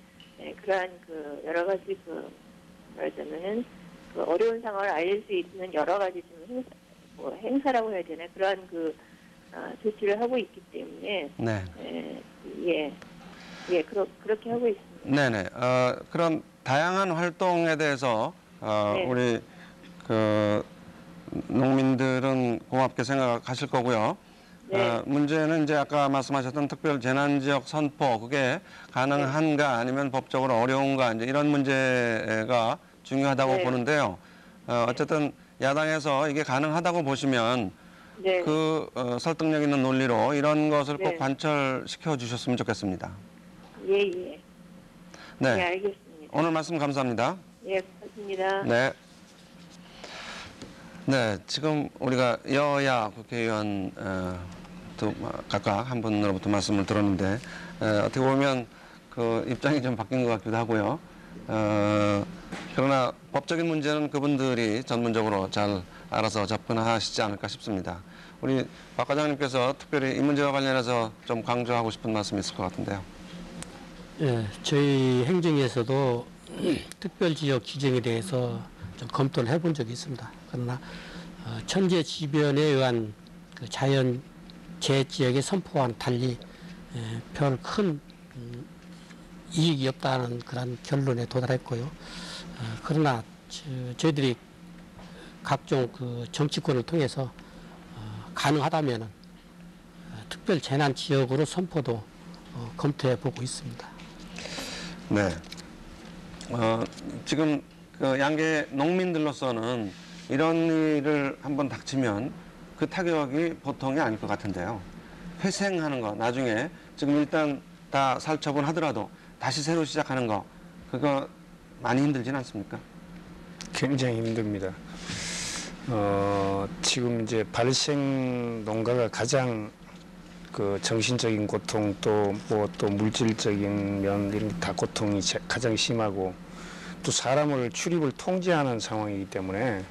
그러한 그 여러 가지 그 말하자면은 그 어려운 상황을 알릴 수 있는 여러 가지 지금 행사라고 해야 되나 그러한 그 조치를 하고 있기 때문에 그렇게 하고 있습니다. 네네. 그런 다양한 활동에 대해서 우리 그 농민들은 고맙게 생각하실 거고요. 문제는 이제 아까 말씀하셨던 특별 재난지역 선포 그게 가능한가 아니면 법적으로 어려운가 이제 이런 문제가 중요하다고 보는데요. 어쨌든 야당에서 이게 가능하다고 보시면 그 설득력 있는 논리로 이런 것을 꼭 관철시켜 주셨으면 좋겠습니다. 네, 알겠습니다. 오늘 말씀 감사합니다. 예, 고맙습니다. 네. 네, 지금 우리가 여야 국회의원 각각 한 분으로부터 말씀을 들었는데 어떻게 보면 그 입장이 좀 바뀐 것 같기도 하고요. 그러나 법적인 문제는 그분들이 전문적으로 잘 알아서 접근하시지 않을까 싶습니다. 우리 박 과장님께서 특별히 이 문제와 관련해서 좀 강조하고 싶은 말씀이 있을 것 같은데요. 예, 저희 행정에서도 특별지역 지정에 대해서 좀 검토를 해본 적이 있습니다. 그러나 천재지변에 의한 그 자연 재지역의 선포와는 달리 별 큰 이익이 없다는 그런 결론에 도달했고요. 그러나 저희들이 각종 그 정치권을 통해서 가능하다면은 특별 재난 지역으로 선포도 검토해 보고 있습니다. 네. 지금 그 양계 농민들로서는 이런 일을 한번 닥치면 그 타격이 보통이 아닐 것 같은데요. 회생하는 거, 나중에 지금 일단 다 살처분하더라도 다시 새로 시작하는 거, 그거 많이 힘들진 않습니까? 굉장히 힘듭니다. 지금 이제 발생 농가가 가장 그 정신적인 고통 또 물질적인 면 이런 다 고통이 가장 심하고 또 사람을 출입을 통제하는 상황이기 때문에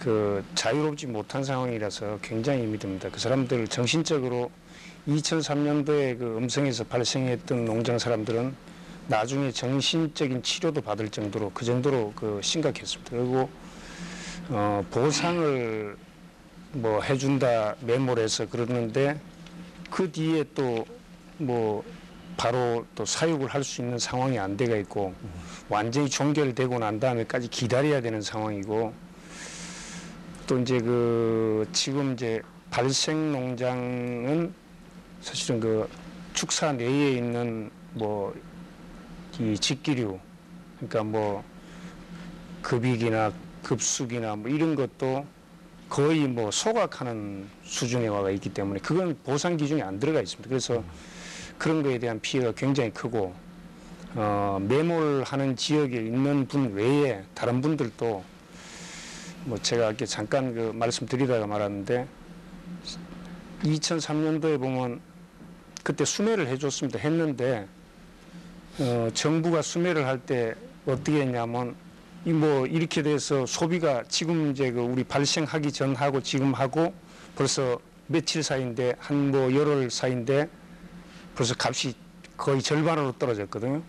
그 자유롭지 못한 상황이라서 굉장히 힘이 듭니다. 그 사람들 정신적으로 2003년도에 그 음성에서 발생했던 농장 사람들은 나중에 정신적인 치료도 받을 정도로 그 정도로 그 심각했습니다. 그리고 보상을 뭐 해준다 메모를 해서 그러는데 그 뒤에 또 뭐 바로 또 사육을 할 수 있는 상황이 안 돼가 있고 완전히 종결되고 난 다음에까지 기다려야 되는 상황이고 또 이제 그 지금 이제 발생 농장은 사실은 그 축사 내에 있는 뭐 이 직기류 그러니까 뭐 급익이나 급숙이나 뭐 이런 것도 거의 뭐 소각하는 수준에 와가 있기 때문에 그건 보상 기준에 안 들어가 있습니다. 그래서 그런 거에 대한 피해가 굉장히 크고 매몰하는 지역에 있는 분 외에 다른 분들도 뭐 제가 이렇게 잠깐 그 말씀드리다가 말았는데 2003년도에 보면 그때 수매를 해줬습니다. 했는데 정부가 수매를 할 때 어떻게 했냐면 뭐 이렇게 돼서 소비가 지금 이제 그 우리 발생하기 전하고 지금 하고 벌써 며칠 사이인데 한 뭐 열흘 사이인데 벌써 값이 거의 절반으로 떨어졌거든요.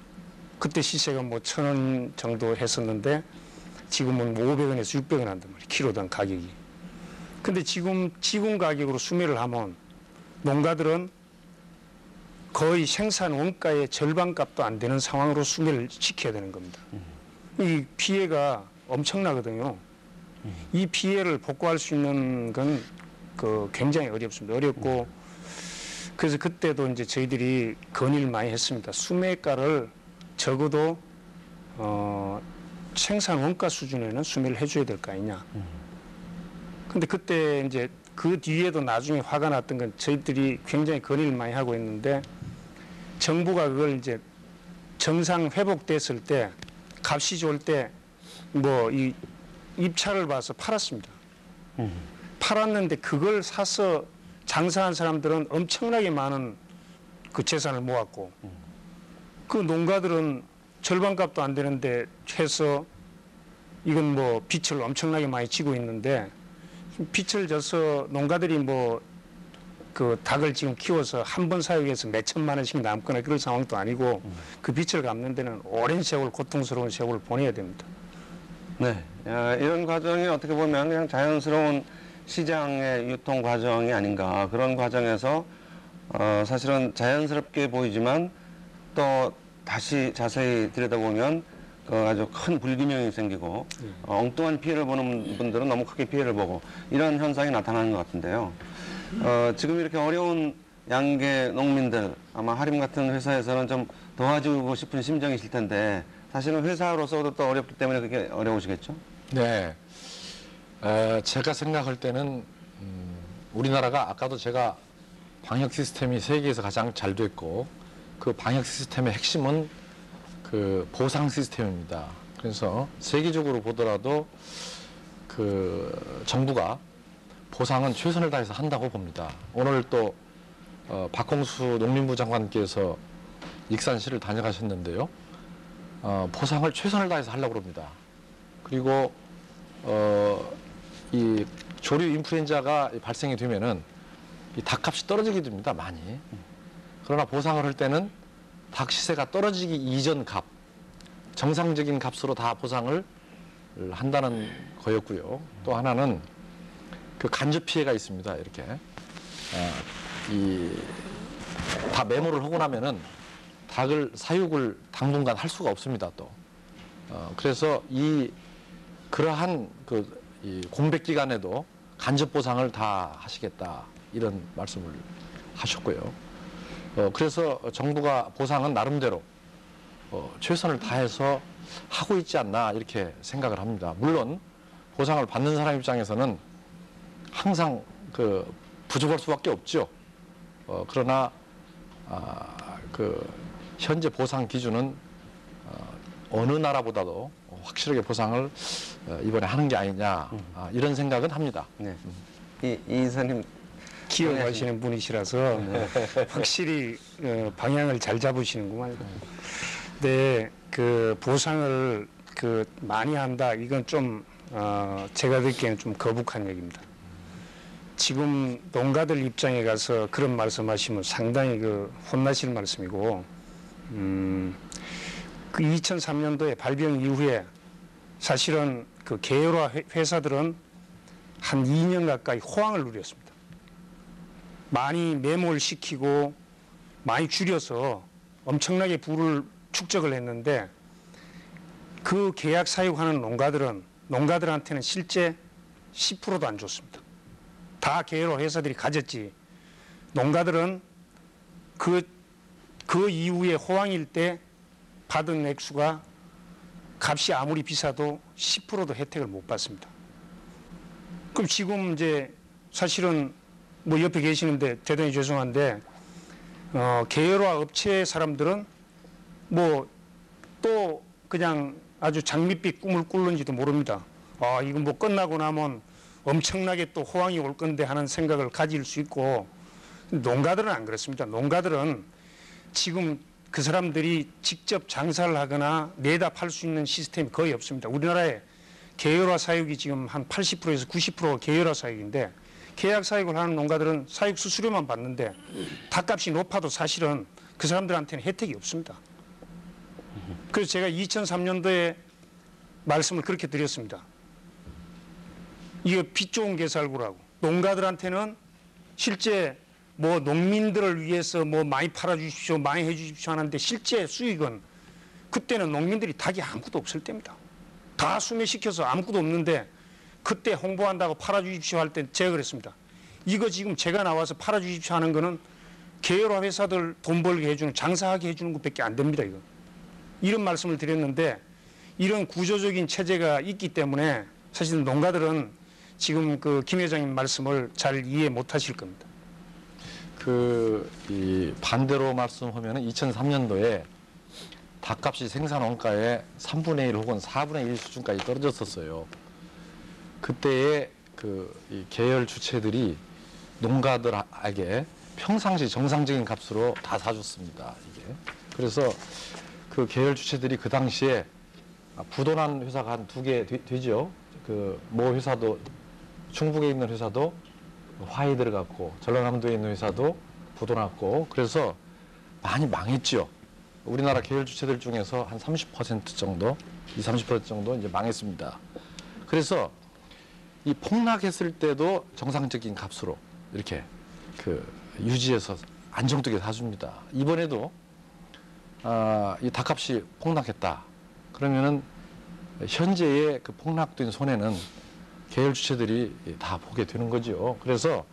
그때 시세가 뭐 1,000원 정도 했었는데 지금은 뭐 500원에서 600원 한단 말이에요. 키로당 가격이. 근데 지금 가격으로 수매를 하면 농가들은 거의 생산 원가의 절반 값도 안 되는 상황으로 수매를 시켜야 되는 겁니다. 이 피해가 엄청나거든요. 이 피해를 복구할 수 있는 건 그 굉장히 어렵습니다. 어렵고 그래서 그때도 이제 저희들이 건의를 많이 했습니다. 수매가를 적어도 생산 원가 수준에는 수매를 해줘야 될 거 아니냐. 근데 그때 이제 그 뒤에도 나중에 화가 났던 건 저희들이 굉장히 건의를 많이 하고 있는데 정부가 그걸 이제 정상 회복됐을 때 값이 좋을 때 뭐 이 입찰을 봐서 팔았습니다. 팔았는데 그걸 사서 장사한 사람들은 엄청나게 많은 그 재산을 모았고 그 농가들은 절반값도 안 되는데 해서 이건 뭐 빚을 엄청나게 많이 지고 있는데 빚을 져서 농가들이 뭐 그 닭을 지금 키워서 한 번 사육해서 몇 천만 원씩 남거나 그럴 상황도 아니고 그 빚을 갚는 데는 오랜 세월 고통스러운 세월을 보내야 됩니다. 네, 이런 과정이 어떻게 보면 그냥 자연스러운 시장의 유통 과정이 아닌가. 그런 과정에서 사실은 자연스럽게 보이지만 또 다시 자세히 들여다보면 아주 큰 불균형이 생기고 엉뚱한 피해를 보는 분들은 너무 크게 피해를 보고 이런 현상이 나타나는 것 같은데요. 지금 이렇게 어려운 양계 농민들 아마 하림 같은 회사에서는 좀 도와주고 싶은 심정이실 텐데 사실은 회사로서도 또 어렵기 때문에 그게 어려우시겠죠? 네. 제가 생각할 때는 우리나라가 아까도 제가 방역 시스템이 세계에서 가장 잘 됐고 그 방역 시스템의 핵심은 그 보상 시스템입니다. 그래서 세계적으로 보더라도 그 정부가 보상은 최선을 다해서 한다고 봅니다. 오늘 또 박홍수 농림부 장관께서 익산시를 다녀가셨는데요. 보상을 최선을 다해서 하려고 합니다. 그리고 이 조류 인플루엔자가 발생이 되면은 이 닭값이 떨어지게 됩니다. 많이. 그러나 보상을 할 때는 닭 시세가 떨어지기 이전 값, 정상적인 값으로 다 보상을 한다는 거였고요. 또 하나는 그 간접 피해가 있습니다. 이렇게 다 메모를 하고 나면은 닭을 사육을 당분간 할 수가 없습니다. 또 그래서 그러한 그 이 공백 기간에도 간접 보상을 다 하시겠다 이런 말씀을 하셨고요. 그래서 정부가 보상은 나름대로 최선을 다해서 하고 있지 않나 이렇게 생각을 합니다. 물론 보상을 받는 사람 입장에서는 항상 부족할 수밖에 없죠. 그러나 현재 보상 기준은 어느 나라보다도 확실하게 보상을 이번에 하는 게 아니냐 이런 생각은 합니다. 네. 이 이사님 기억하시는 분이시라서 확실히 방향을 잘 잡으시는구만. 근데 그 보상을 많이 한다 이건 좀 제가 듣기에는 좀 거북한 얘기입니다. 지금 농가들 입장에 가서 그런 말씀하시면 상당히 혼나실 말씀이고, 그 2003년도에 발병 이후에 사실은 그 계열화 회사들은 한 2년 가까이 호황을 누렸습니다. 많이 매몰시키고 많이 줄여서 엄청나게 부를 축적을 했는데 그 계약 사육하는 농가들한테는 실제 10%도 안 줬습니다. 다 계열화 회사들이 가졌지. 농가들은 그 이후에 호황일 때 받은 액수가 값이 아무리 비싸도 10%도 혜택을 못 받습니다. 그럼 지금 이제 사실은 뭐 옆에 계시는데 대단히 죄송한데 계열화 업체 사람들은 뭐 또 그냥 아주 장밋빛 꿈을 꾸는지도 모릅니다. 이건 뭐 끝나고 나면 엄청나게 또 호황이 올 건데 하는 생각을 가질 수 있고, 농가들은 안 그렇습니다. 농가들은 지금 그 사람들이 직접 장사를 하거나 내다 팔 수 있는 시스템이 거의 없습니다. 우리나라에 계열화 사육이 지금 한 80%에서 90%가 계열화 사육인데, 계약 사육을 하는 농가들은 사육 수수료만 받는데 닭값이 높아도 사실은 그 사람들한테는 혜택이 없습니다. 그래서 제가 2003년도에 말씀을 그렇게 드렸습니다. 이거 빚 좋은 개살구라고. 농가들한테는 실제 뭐 농민들을 위해서 뭐 많이 팔아주십시오, 많이 해주십시오 하는데 실제 수익은 그때는 농민들이 닭이 아무것도 없을 때입니다. 다 수매시켜서 아무것도 없는데 그때 홍보한다고 팔아주십시오 할 때 제가 그랬습니다. 이거 지금 제가 나와서 팔아주십시오 하는 거는 계열화 회사들 돈 벌게 해주는, 장사하게 해주는 것밖에 안 됩니다. 이거. 이런 말씀을 드렸는데 이런 구조적인 체제가 있기 때문에 사실 농가들은 지금 김 회장님 말씀을 잘 이해 못 하실 겁니다. 이 반대로 말씀하면 2003년도에 닭값이 생산 원가의 3분의 1 혹은 4분의 1 수준까지 떨어졌었어요. 그때에 이 계열 주체들이 농가들에게 평상시 정상적인 값으로 다 사줬습니다. 이게. 그래서 그 계열 주체들이 그 당시에 부도난 회사가 한 2개 되죠. 모 회사도 충북에 있는 회사도 화해 들어갔고 전라남도에 있는 회사도 부도났고 그래서 많이 망했죠. 우리나라 계열 주체들 중에서 한 30% 정도, 20-30% 정도 이제 망했습니다. 그래서 이 폭락했을 때도 정상적인 값으로 이렇게 유지해서 안정되게 사줍니다. 이번에도 이 닭값이 폭락했다. 그러면은 현재의 그 폭락된 손해는 계열 주체들이 다 보게 되는 거죠. 그래서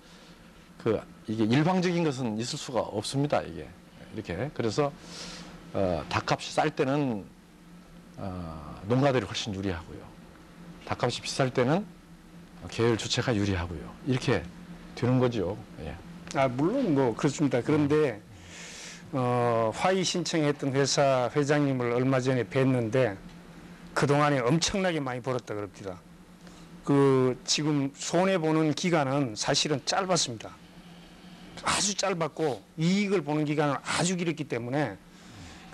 이게 일방적인 것은 있을 수가 없습니다. 이게 이렇게. 그래서 닭값이 쌀 때는 농가들이 훨씬 유리하고요. 닭값이 비쌀 때는 계열 주체가 유리하고요. 이렇게 되는 거죠. 예. 물론 뭐 그렇습니다. 그런데 화의 신청했던 회사 회장님을 얼마 전에 뵀는데 그동안에 엄청나게 많이 벌었다 그럽니다. 지금 손해보는 기간은 사실은 짧았습니다. 아주 짧았고 이익을 보는 기간은 아주 길었기 때문에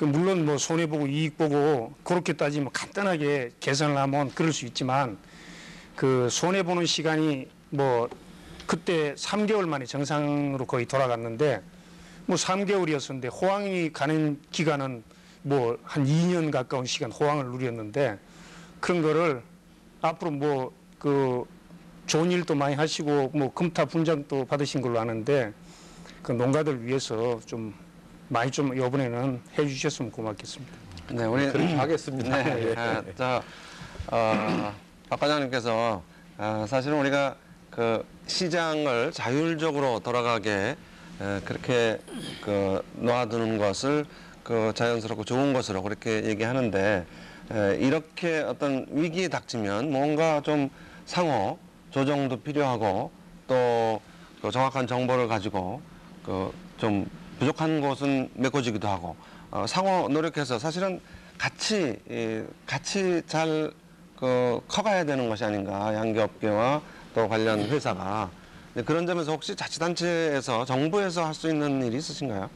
물론 뭐 손해보고 이익보고 그렇게 따지면 간단하게 계산을 하면 그럴 수 있지만 손해보는 시간이 뭐 그때 3개월 만에 정상으로 거의 돌아갔는데 뭐 3개월이었었는데 호황이 가는 기간은 뭐 한 2년 가까운 시간 호황을 누렸는데 그런 거를 앞으로 뭐 좋은 일도 많이 하시고 뭐 금타 분장도 받으신 걸로 아는데 농가들 위해서 좀 많이 좀 이번에는 해주셨으면 고맙겠습니다. 네, 우리 그렇게 하겠습니다. 네, 박 과장님께서 사실은 우리가 그 시장을 자율적으로 돌아가게 그렇게 그 놓아두는 것을 그 자연스럽고 좋은 것으로 그렇게 얘기하는데 이렇게 어떤 위기에 닥치면 뭔가 좀 상호 조정도 필요하고 또 그 정확한 정보를 가지고 그 좀 부족한 곳은 메꿔지기도 하고 상호 노력해서 사실은 같이 잘 그 커가야 되는 것이 아닌가 양계업계와 또 관련 회사가 그런 점에서 혹시 자치단체에서 정부에서 할 수 있는 일이 있으신가요?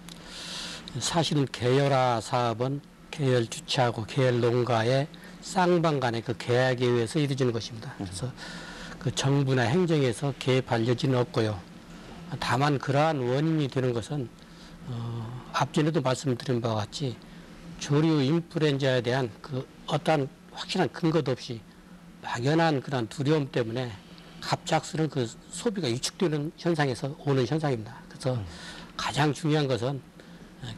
사실은 계열화 사업은 계열 주체하고 계열 농가의 쌍방 간의 그 계약에 의해서 이루어지는 것입니다. 그래서 그 정부나 행정에서 개입할 여지는 없고요. 다만 그러한 원인이 되는 것은 앞전에도 말씀드린 바와 같이 조류 인플루엔자에 대한 그 어떠한 확실한 근거도 없이 막연한 그런 두려움 때문에 갑작스런 그 소비가 위축되는 현상에서 오는 현상입니다. 그래서 가장 중요한 것은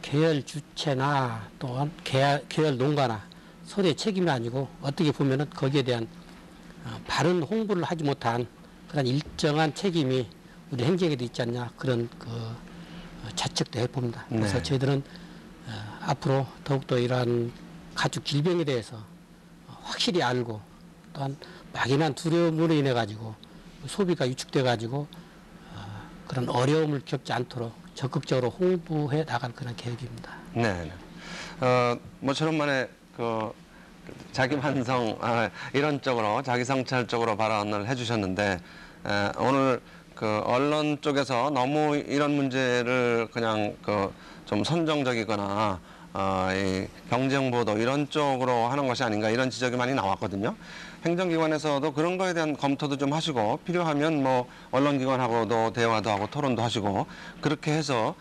계열 주체나 또한 계열 농가나 서로의 책임이 아니고 어떻게 보면은 거기에 대한 바른 홍보를 하지 못한 그런 일정한 책임이 우리 행정에도 있지 않냐 그런 그 자책도 해봅니다. 그래서 네. 저희들은 앞으로 더욱더 이러한 가축 질병에 대해서 확실히 알고 또한 막연한 두려움으로 인해 가지고 소비가 위축돼 가지고 그런 어려움을 겪지 않도록 적극적으로 홍보해 나갈 그런 계획입니다. 네. 모처럼 만에 그 자기 반성 이런 쪽으로 자기 성찰 쪽으로 발언을 해주셨는데 오늘 그 언론 쪽에서 너무 이런 문제를 그냥 그 좀 선정적이거나 이 경쟁 보도 이런 쪽으로 하는 것이 아닌가 이런 지적이 많이 나왔거든요. 행정기관에서도 그런 거에 대한 검토도 좀 하시고 필요하면 뭐 언론기관하고도 대화도 하고 토론도 하시고 그렇게 해서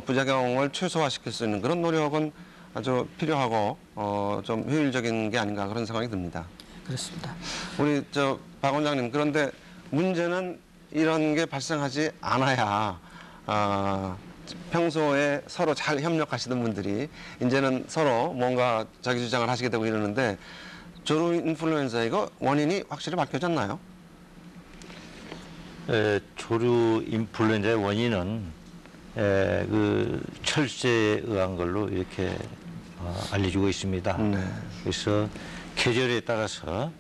부작용을 최소화시킬 수 있는 그런 노력은 아주 필요하고 좀 효율적인 게 아닌가 그런 생각이 듭니다. 그렇습니다. 우리 박 원장님 그런데 문제는 이런 게 발생하지 않아야 평소에 서로 잘 협력하시던 분들이 이제는 서로 뭔가 자기 주장을 하시게 되고 이러는데 조류 인플루엔자 이거 원인이 확실히 밝혀졌나요? 조류 인플루엔자의 원인은 그 철새에 의한 걸로 이렇게 알려지고 있습니다. 네. 그래서 계절에 따라서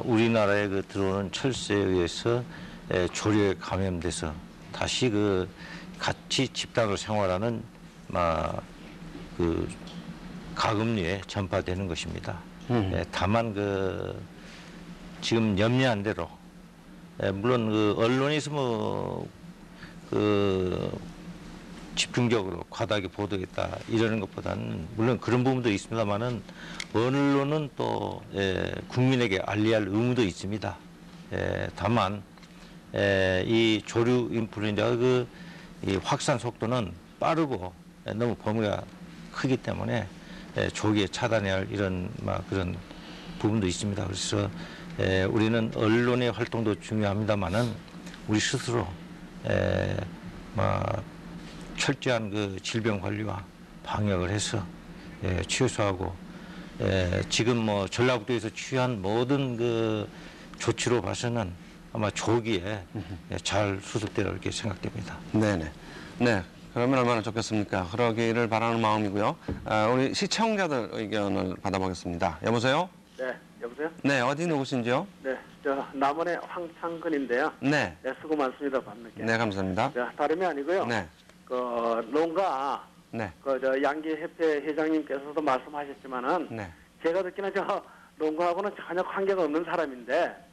우리나라에 그 들어오는 철새에 의해서 조류에 감염돼서 다시 그 같이 집단으로 생활하는 그 가금류에 전파되는 것입니다. 다만 그 지금 염려한 대로 물론 그 언론에서 그 집중적으로 과다하게 보도했다 이러는 것보다는 물론 그런 부분도 있습니다만은 언론은 또 국민에게 알려야 할 의무도 있습니다. 다만 이 조류 인플루엔자가 이 확산 속도는 빠르고 너무 범위가 크기 때문에 조기에 차단해야 할 이런 그런 부분도 있습니다. 그래서 우리는 언론의 활동도 중요합니다만은 우리 스스로 철저한 그 질병 관리와 방역을 해서 최소화하고 지금 전라북도에서 취한 모든 그 조치로 봐서는 아마 조기에 잘 수습될 이렇게 생각됩니다. 네네. 네. 그러면 얼마나 좋겠습니까? 그러기를 바라는 마음이고요. 우리 시청자들 의견을 받아보겠습니다. 여보세요? 네, 여보세요? 네, 어디 누구신지요? 네, 저 남원의 황창근인데요. 네. 네, 수고 많습니다, 밤늦게. 네, 감사합니다. 자, 다름이 아니고요. 네. 그 농가, 네. 저 양계협회 회장님께서도 말씀하셨지만은, 네. 제가 듣기는 저 농가하고는 전혀 관계가 없는 사람인데,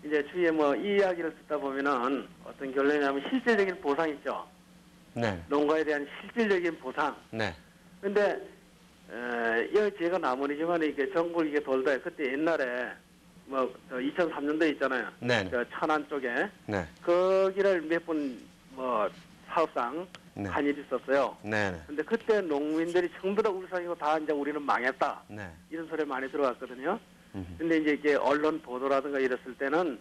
이제 주위에 이 이야기를 듣다 보면은 어떤 결론이냐면 실질적인 보상 있죠. 네. 농가에 대한 실질적인 보상. 네. 근데 제가 남원이지만 이게 정부를 이게 돌다 그때 옛날에 2003년도에 있잖아요. 네. 저 천안 쪽에 네. 거기를 몇 번 사업상 네. 한 일이 있었어요. 네. 근데 그때 농민들이 전부 다 울산이고 다 이제 우리는 망했다. 네. 이런 소리 많이 들어왔거든요. 근데 이제 이게 언론 보도라든가 이랬을 때는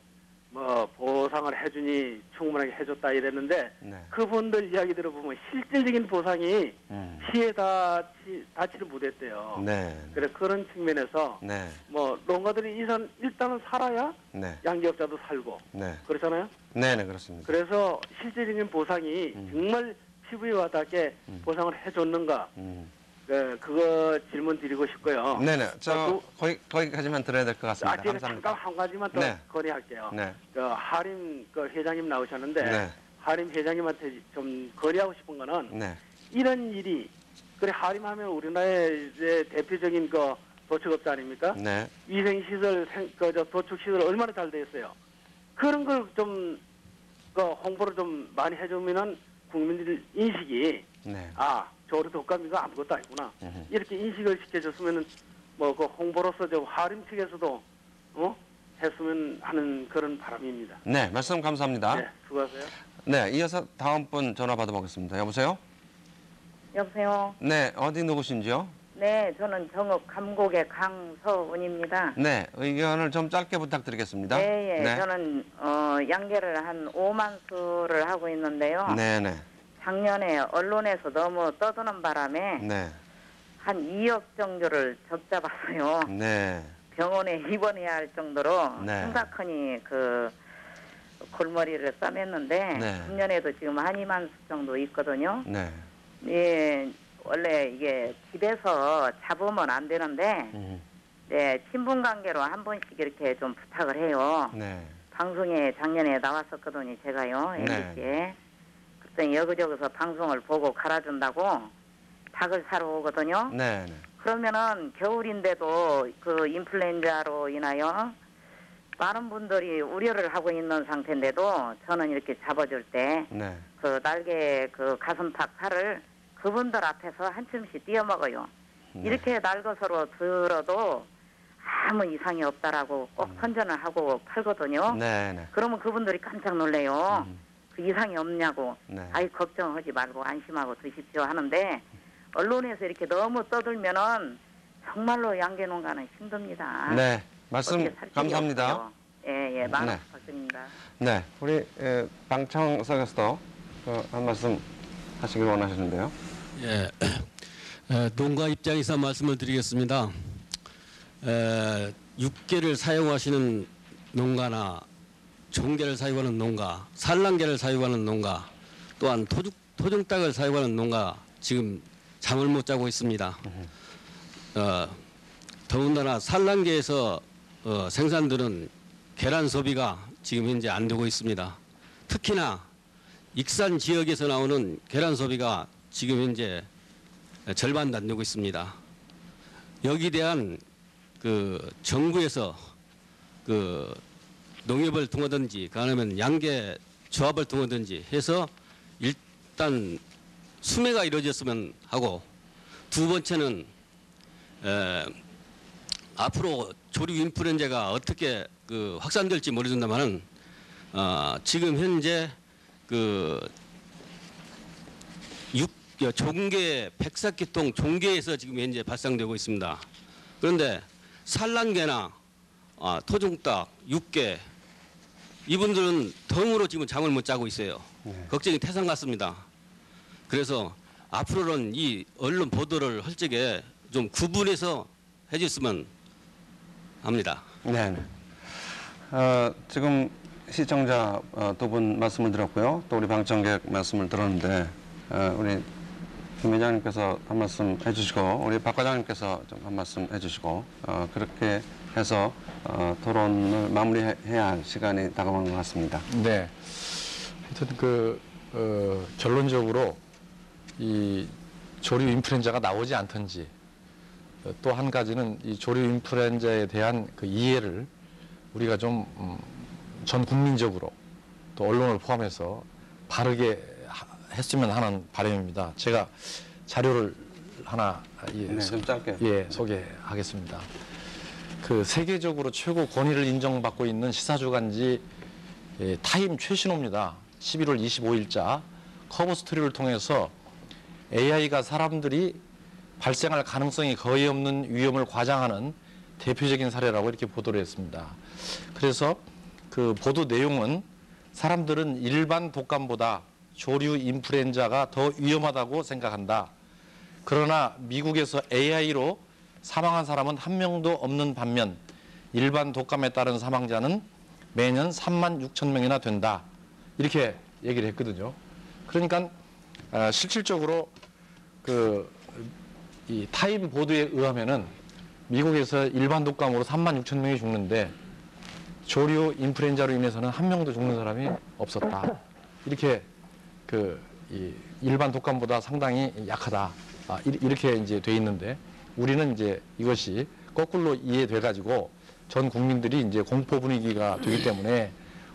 뭐 보상을 해주니 충분하게 해줬다 이랬는데 네. 그분들 이야기 들어보면 실질적인 보상이 피해 다치를 못했대요. 네. 그래서 그런 측면에서 네. 뭐 농가들이 일단은 살아야 네. 양계업자도 살고 네. 그렇잖아요. 네네 그렇습니다. 그래서 실질적인 보상이 정말 피부에 와닿게 보상을 해줬는가? 그거 질문 드리고 싶고요. 네네. 거기까지만 들어야 될 것 같습니다. 제가 감사합니다. 잠깐 한 가지만 더 네. 건의할게요. 네. 하림 회장님 나오셨는데 네. 하림 회장님한테 좀 건의하고 싶은 거는 네. 이런 일이 그래 하림하면 우리나라의 이제 대표적인 그 도축업자 아닙니까? 네. 위생시설, 도축시설 얼마나 잘 돼 있어요. 그런 걸 좀 홍보를 좀 많이 해주면은 국민들 인식이 네. 조류 독감이가 아무것도 아니구나. 이렇게 인식을 시켜줬으면은 뭐 그 홍보로서 좀 하림 측에서도 했으면 하는 그런 바람입니다. 네, 말씀 감사합니다. 네, 수고하세요. 네, 이어서 다음 분 전화 받아보겠습니다. 여보세요? 여보세요? 네, 어디 누구신지요? 네, 저는 정읍 감곡의 강서은입니다. 네, 의견을 좀 짧게 부탁드리겠습니다. 네, 네. 저는 양계를 한 5만 수를 하고 있는데요. 네네. 작년에 언론에서 너무 떠드는 바람에 네. 한 2억 정도를 적잡았어요. 네. 병원에 입원해야 할 정도로 네. 심각하니 그 골머리를 싸맸는데 네. 금년에도 지금 한 2만 수 정도 있거든요. 네. 예, 원래 이게 집에서 잡으면 안 되는데 네, 친분 관계로 한 번씩 이렇게 좀 부탁을 해요. 네. 방송에 작년에 나왔었거든요, 제가요, MBC에. 그랬더니 여기저기서 방송을 보고 갈아준다고 닭을 사러 오거든요. 네. 그러면은 겨울인데도 그 인플루엔자로 인하여 많은 분들이 우려를 하고 있는 상태인데도 저는 이렇게 잡아줄 때 네. 그 날개 그 가슴팍 살을 그분들 앞에서 한춤씩 띄어 먹어요. 이렇게 날것으로 들어도 아무 이상이 없다라고 꼭 선전을 하고 팔거든요. 네. 그러면 그분들이 깜짝 놀래요. 그 이상이 없냐고. 네. 아이 걱정하지 말고 안심하고 드십시오 하는데 언론에서 이렇게 너무 떠들면은 정말로 양계 농가는 힘듭니다. 네. 말씀 어떻게 살 길이 감사합니다. 없어요. 예, 많은 네. 부탁드립니다. 네. 우리 방청석에서도 한 말씀 하시길 원하시는데요. 예, 농가 입장에서 말씀을 드리겠습니다. 육계를 사용하시는 농가나 종계를 사용하는 농가, 산란계를 사용하는 농가, 또한 토종닭을 사용하는 농가 지금 잠을 못 자고 있습니다. 더군다나 산란계에서 생산되는 계란 소비가 지금 현재 안 되고 있습니다. 특히나 익산 지역에서 나오는 계란 소비가 지금 현재 절반도 안 되고 있습니다. 여기에 대한 그 정부에서 그 농협을 통하든지 아니면 양계 조합을 통하든지 해서 일단 수매가 이루어졌으면 하고, 두 번째는 앞으로 조류 인플루엔자가 어떻게 그 확산될지 모르겠습니다만은 지금 현재 그 종계 백사기통 종계에서 지금 현재 발생되고 있습니다. 그런데 산란계나 토종닭, 육계 이분들은 덩으로 지금 잠을 못 자고 있어요. 걱정이 태산 같습니다. 그래서 앞으로는 이 언론 보도를 할 적에 좀 구분해서 해줬으면 합니다. 네. 지금 시청자 두 분 말씀을 들었고요. 또 우리 방청객 말씀을 들었는데 우리 김 회장님께서 한 말씀 해주시고 우리 박 과장님께서 좀 한 말씀 해주시고 그렇게 해서 토론을 마무리해야 할 시간이 다가오는 것 같습니다. 네. 하여튼 결론적으로 이 조류 인플루엔자가 나오지 않든지 또 한 가지는 이 조류 인플루엔자에 대한 그 이해를 우리가 좀 전 국민적으로 또 언론을 포함해서 바르게 했으면 하는 바람입니다. 제가 자료를 하나 좀 짧게. 소개하겠습니다. 그 세계적으로 최고 권위를 인정받고 있는 시사주간지 타임 최신호입니다. 11월 25일자 커버 스토리를 통해서 AI가 사람들이 발생할 가능성이 거의 없는 위험을 과장하는 대표적인 사례라고 이렇게 보도를 했습니다. 그래서 그 보도 내용은 사람들은 일반 독감보다 조류 인플루엔자가 더 위험하다고 생각한다. 그러나 미국에서 AI로 사망한 사람은 한 명도 없는 반면 일반 독감에 따른 사망자는 매년 3만 6천 명이나 된다. 이렇게 얘기를 했거든요. 그러니까 실질적으로 이 타임 보도에 의하면은 미국에서 일반 독감으로 3만 6천 명이 죽는데 조류 인플루엔자로 인해서는 한 명도 죽는 사람이 없었다. 이렇게 이 일반 독감보다 상당히 약하다. 이렇게 이제 돼 있는데 우리는 이제 이것이 거꾸로 이해돼 가지고 전 국민들이 이제 공포 분위기가 되기 때문에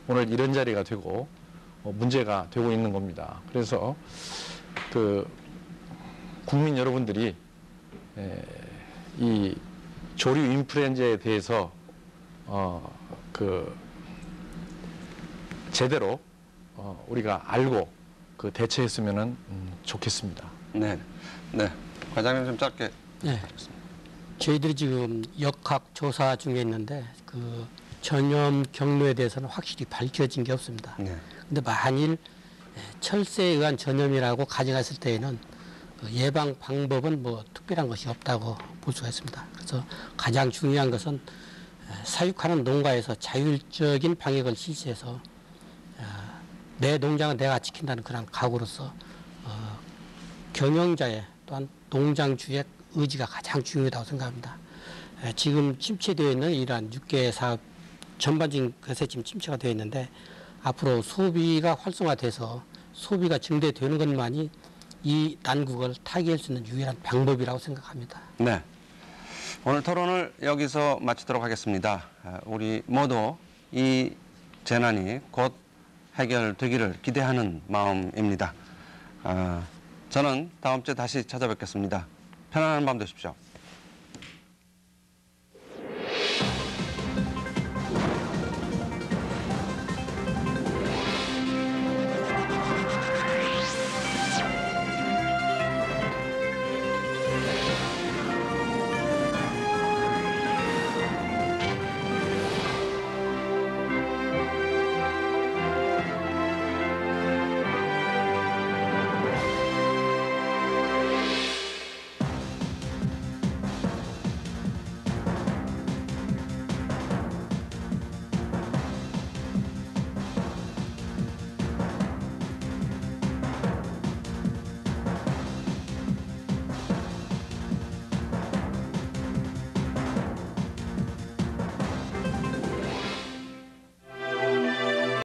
오늘 이런 자리가 되고 문제가 되고 있는 겁니다. 그래서 국민 여러분들이 이 조류 인플루엔자에 대해서 제대로 우리가 알고 대처했으면은 좋겠습니다. 네, 네. 과장님 좀 짧게. 네. 저희들이 지금 역학 조사 중에 있는데 전염 경로에 대해서는 확실히 밝혀진 게 없습니다. 근데 만일 철새에 의한 전염이라고 가져갔을 때에는 예방 방법은 뭐 특별한 것이 없다고 볼 수가 있습니다. 그래서 가장 중요한 것은 사육하는 농가에서 자율적인 방역을 실시해서 내 농장은 내가 지킨다는 그런 각오로서 경영자의 또한 농장주의 의지가 가장 중요하다고 생각합니다. 지금 침체되어 있는 이러한 육계 사업 전반적인 것에 지금 침체가 되어 있는데 앞으로 소비가 활성화돼서 소비가 증대되는 것만이 이 난국을 타개할 수 있는 유일한 방법이라고 생각합니다. 네. 오늘 토론을 여기서 마치도록 하겠습니다. 우리 모두 이 재난이 곧 해결되기를 기대하는 마음입니다. 저는 다음 주에 다시 찾아뵙겠습니다. 편안한 밤 되십시오.